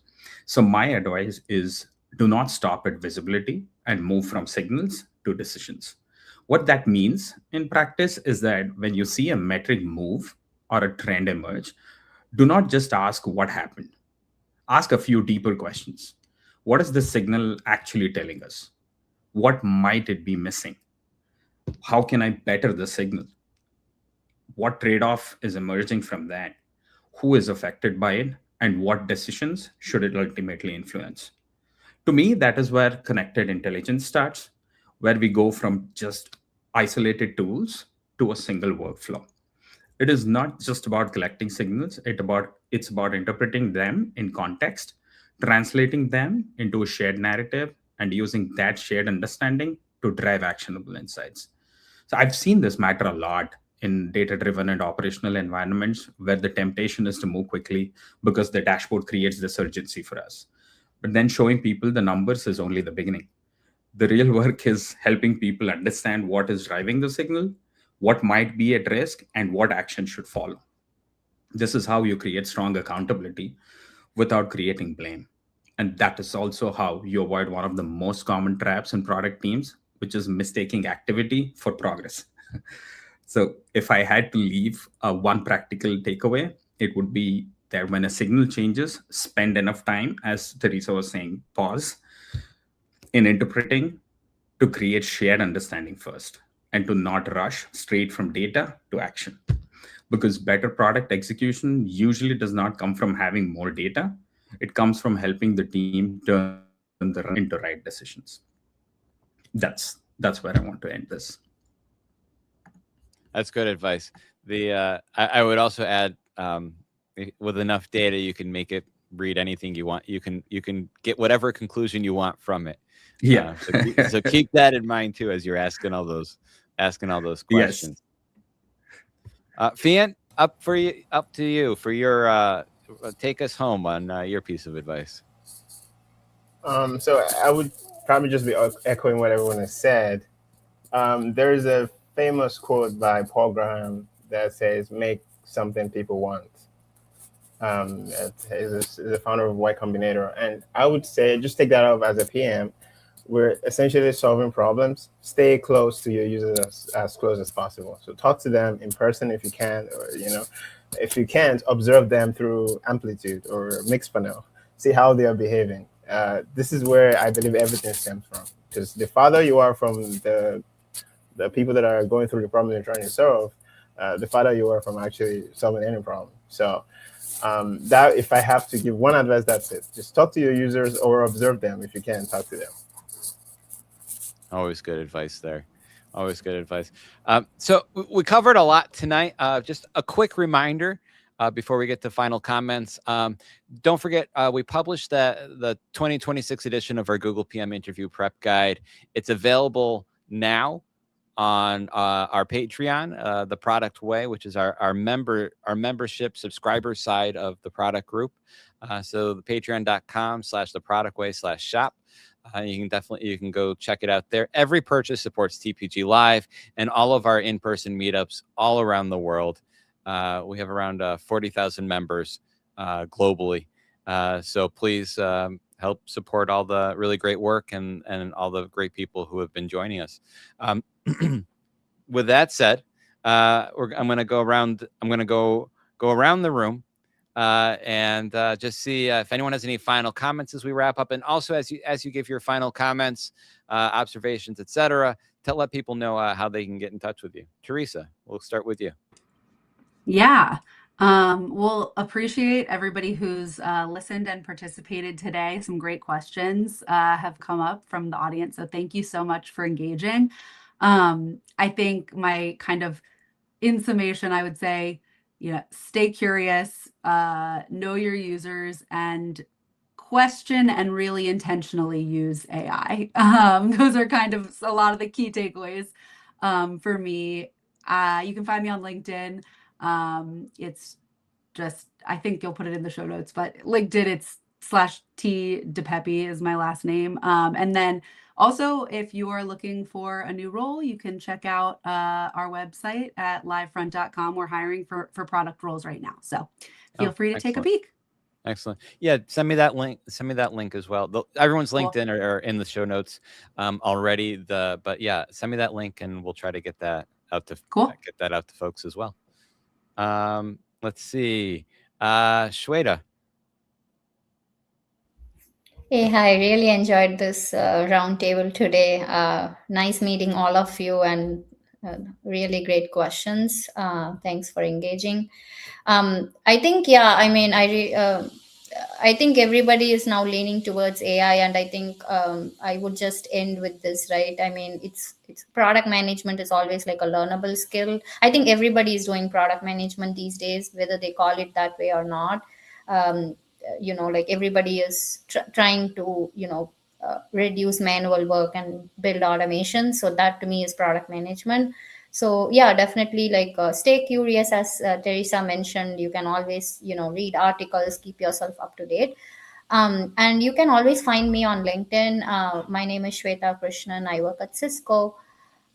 So my advice is do not stop at visibility and move from signals to decisions. What that means in practice is that when you see a metric move or a trend emerge, do not just ask what happened. Ask a few deeper questions. What is the signal actually telling us? What might it be missing? How can I better the signal? What trade-off is emerging from that? Who is affected by it? And what decisions should it ultimately influence? To me, that is where connected intelligence starts, where we go from just isolated tools to a single workflow. It is not just about collecting signals, it's about interpreting them in context, translating them into a shared narrative, and using that shared understanding to drive actionable insights. So I've seen this matter a lot in data-driven and operational environments where the temptation is to move quickly because the dashboard creates this urgency for us. But then showing people the numbers is only the beginning. The real work is helping people understand what is driving the signal, what might be at risk, and what action should follow. This is how you create strong accountability without creating blame. And that is also how you avoid one of the most common traps in product teams, which is mistaking activity for progress. So if I had to leave one practical takeaway, it would be that when a signal changes, spend enough time, as Teresa was saying, pause in interpreting to create shared understanding first, and to not rush straight from data to action. Because better product execution usually does not come from having more data. It comes from helping the team turn the run into right decisions. That's where I want to end this. That's good advice. I would also add, with enough data, you can make it read anything you want. You can get whatever conclusion you want from it. Yeah. So keep that in mind too as you're asking all those questions. Yes. Fian, up to you for your take us home on your piece of advice. So I would probably just be echoing what everyone has said. There is a famous quote by Paul Graham that says, "Make something people want." He's the founder of Y Combinator, and I would say just take that up as a PM. We're essentially solving problems. Stay close to your users as close as possible. So talk to them in person if you can, or if you can't, observe them through Amplitude or Mixpanel. See how they are behaving. This is where I believe everything stems from. Because the farther you are from the people that are going through the problem you're trying to solve, the farther you are from actually solving any problem. So that, if I have to give one advice, that's it. Just talk to your users or observe them if you can. Talk to them. Always good advice there. Always good advice. So we covered a lot tonight. Just a quick reminder before we get to final comments. Don't forget, we published the 2026 edition of our Google PM interview prep guide. It's available now on our Patreon, The Product Way, which is our membership subscriber side of the product group. So the patreon.com/theproductway/shop. You can go check it out there. Every purchase supports TPG Live and all of our in-person meetups all around the world. We have around 40,000 members globally. So please help support all the really great work and all the great people who have been joining us. With that said, I'm going to go around. I'm going to go go around the room and just see if anyone has any final comments as we wrap up. And also as you give your final comments, observations, etc., to let people know how they can get in touch with you. Teresa, we'll start with you. Yeah. We'll appreciate everybody who's listened and participated today. Some great questions have come up from the audience. So thank you so much for engaging. I think my kind of in summation, I would say, stay curious, know your users, and question and really intentionally use AI. Those are kind of a lot of the key takeaways for me. You can find me on LinkedIn. It's just, I think you'll put it in the show notes, but LinkedIn, it's /T DePepe is my last name. And then also, if you are looking for a new role, you can check out our website at livefront.com. We're hiring for product roles right now. So feel free to take a peek. Excellent. Yeah, send me that link. Send me that link as well. Everyone's LinkedIn are in the show notes already. But yeah, send me that link and we'll try to get that out to folks as well. Let's see. Shweta. Hey, I really enjoyed this roundtable today. Nice meeting all of you and really great questions. Thanks for engaging. I think, I think everybody is now leaning towards AI, and I think I would just end with this, right? I mean, it's product management is always like a learnable skill. I think everybody is doing product management these days, whether they call it that way or not. Like everybody is trying to reduce manual work and build automation. So that to me is product management. So yeah, definitely stay curious, as Teresa mentioned. You can always read articles, keep yourself up to date, and you can always find me on LinkedIn. My name is Shweta Krishnan. I work at Cisco.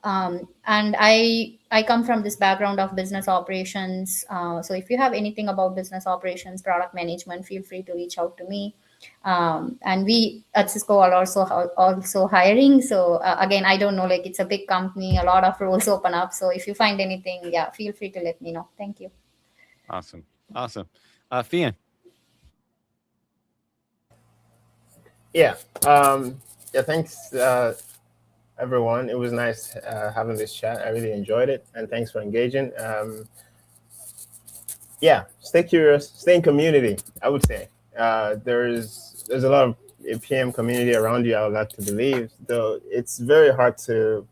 And I come from this background of business operations. So if you have anything about business operations, product management, feel free to reach out to me. And we at Cisco are also hiring. So again, I don't know, it's a big company, a lot of roles open up. So if you find anything, feel free to let me know. Thank you. Awesome. Fian. Yeah. Thanks, everyone. It was nice having this chat. I really enjoyed it, and thanks for engaging. Stay curious, stay in community. I would say there's a lot of PM community around you. I would like to believe, though it's very hard to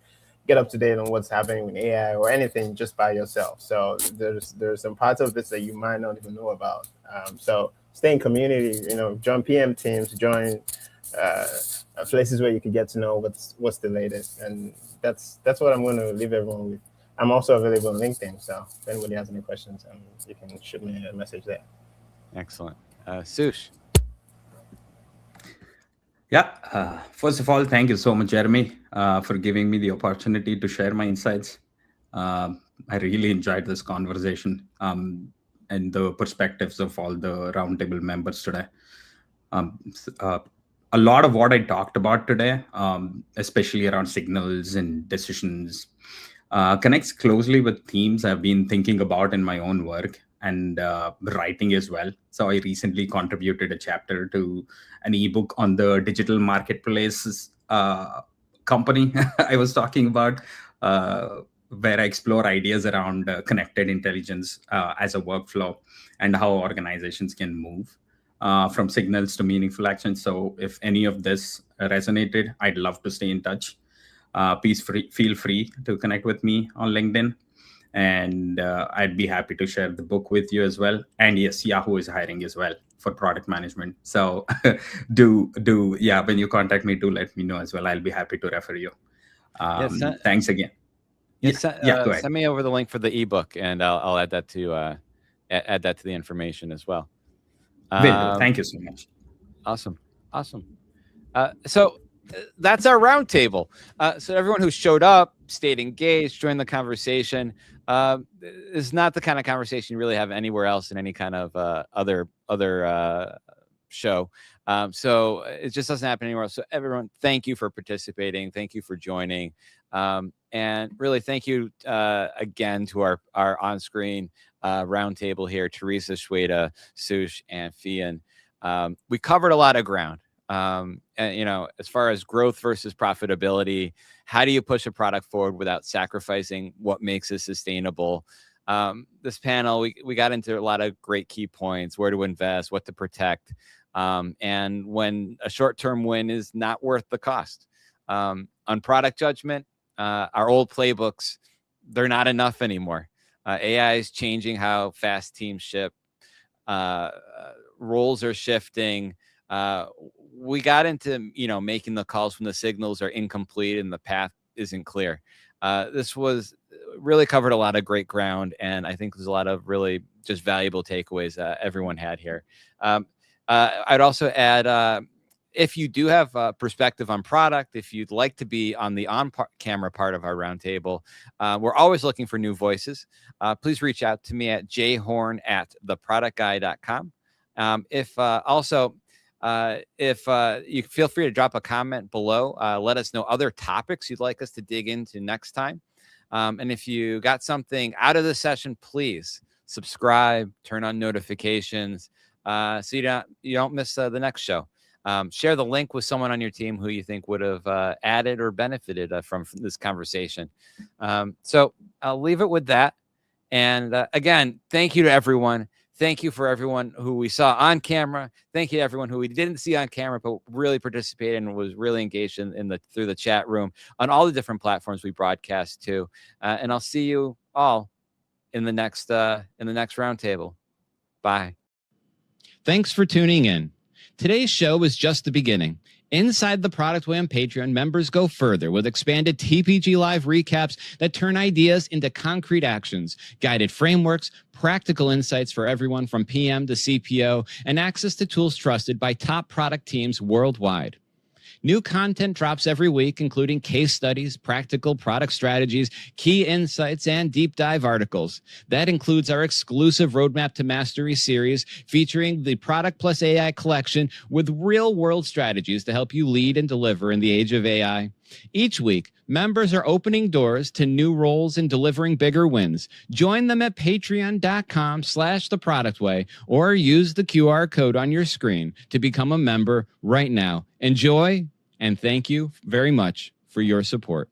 get up to date on what's happening with AI or anything just by yourself. So there's some parts of this that you might not even know about. So stay in community. Join PM teams, join places where you can get to know what's the latest, and that's what I'm going to leave everyone with. I'm also available on LinkedIn, so if anybody has any questions, you can shoot me a message there. Excellent. Sush. Yeah. First of all, thank you so much, Jeremy, for giving me the opportunity to share my insights. I really enjoyed this conversation and the perspectives of all the Roundtable members today. A lot of what I talked about today, especially around signals and decisions, connects closely with themes I've been thinking about in my own work and writing as well. So I recently contributed a chapter to an ebook on the digital marketplaces company I was talking about, where I explore ideas around connected intelligence as a workflow and how organizations can move from signals to meaningful action. So if any of this resonated, I'd love to stay in touch. Please feel free to connect with me on LinkedIn, and I'd be happy to share the book with you as well. And yes, Yahoo is hiring as well for product management. So when you contact me, do let me know as well. I'll be happy to refer you. Thanks again. Go ahead. Send me over the link for the ebook, and I'll add that to the information as well. Thank you so much. Awesome. So that's our roundtable. So everyone who showed up, stayed engaged, joined the conversation, is not the kind of conversation you really have anywhere else in any kind of other show. So it just doesn't happen anywhere else. So everyone, thank you for participating. Thank you for joining. And really thank you again to our on-screen roundtable here, Teresa, Shweta, Sush, and Fian. We covered a lot of ground. And, as far as growth versus profitability, how do you push a product forward without sacrificing what makes it sustainable? This panel, we got into a lot of great key points: where to invest, what to protect, and when a short-term win is not worth the cost. On product judgment, our old playbooks, they're not enough anymore. AI is changing how fast teams ship. Roles are shifting. We got into, making the calls when the signals are incomplete and the path isn't clear. This was really covered a lot of great ground, and I think there's a lot of really just valuable takeaways everyone had here. I'd also add, if you do have a perspective on product, if you'd like to be on the on-camera part of our roundtable, we're always looking for new voices. Please reach out to me at jhorn@theproductguy.com. If you feel free to drop a comment below, let us know other topics you'd like us to dig into next time. And if you got something out of the session, please subscribe, turn on notifications, so you don't miss the next show. Share the link with someone on your team who you think would have added or benefited from this conversation. So I'll leave it with that. And again, thank you to everyone. Thank you for everyone who we saw on camera. Thank you to everyone who we didn't see on camera, but really participated and was really engaged through the chat room on all the different platforms we broadcast to. And I'll see you all in the next roundtable. Bye. Thanks for tuning in. Today's show is just the beginning. Inside the Product Way on Patreon, members go further with expanded TPG Live recaps that turn ideas into concrete actions, guided frameworks, practical insights for everyone from PM to CPO, and access to tools trusted by top product teams worldwide. New content drops every week, including case studies, practical product strategies, key insights, and deep dive articles. That includes our exclusive Roadmap to Mastery series featuring the Product Plus AI collection with real-world strategies to help you lead and deliver in the age of AI. Each week, members are opening doors to new roles and delivering bigger wins. Join them at patreon.com/theproductway or use the QR code on your screen to become a member right now. Enjoy, and thank you very much for your support.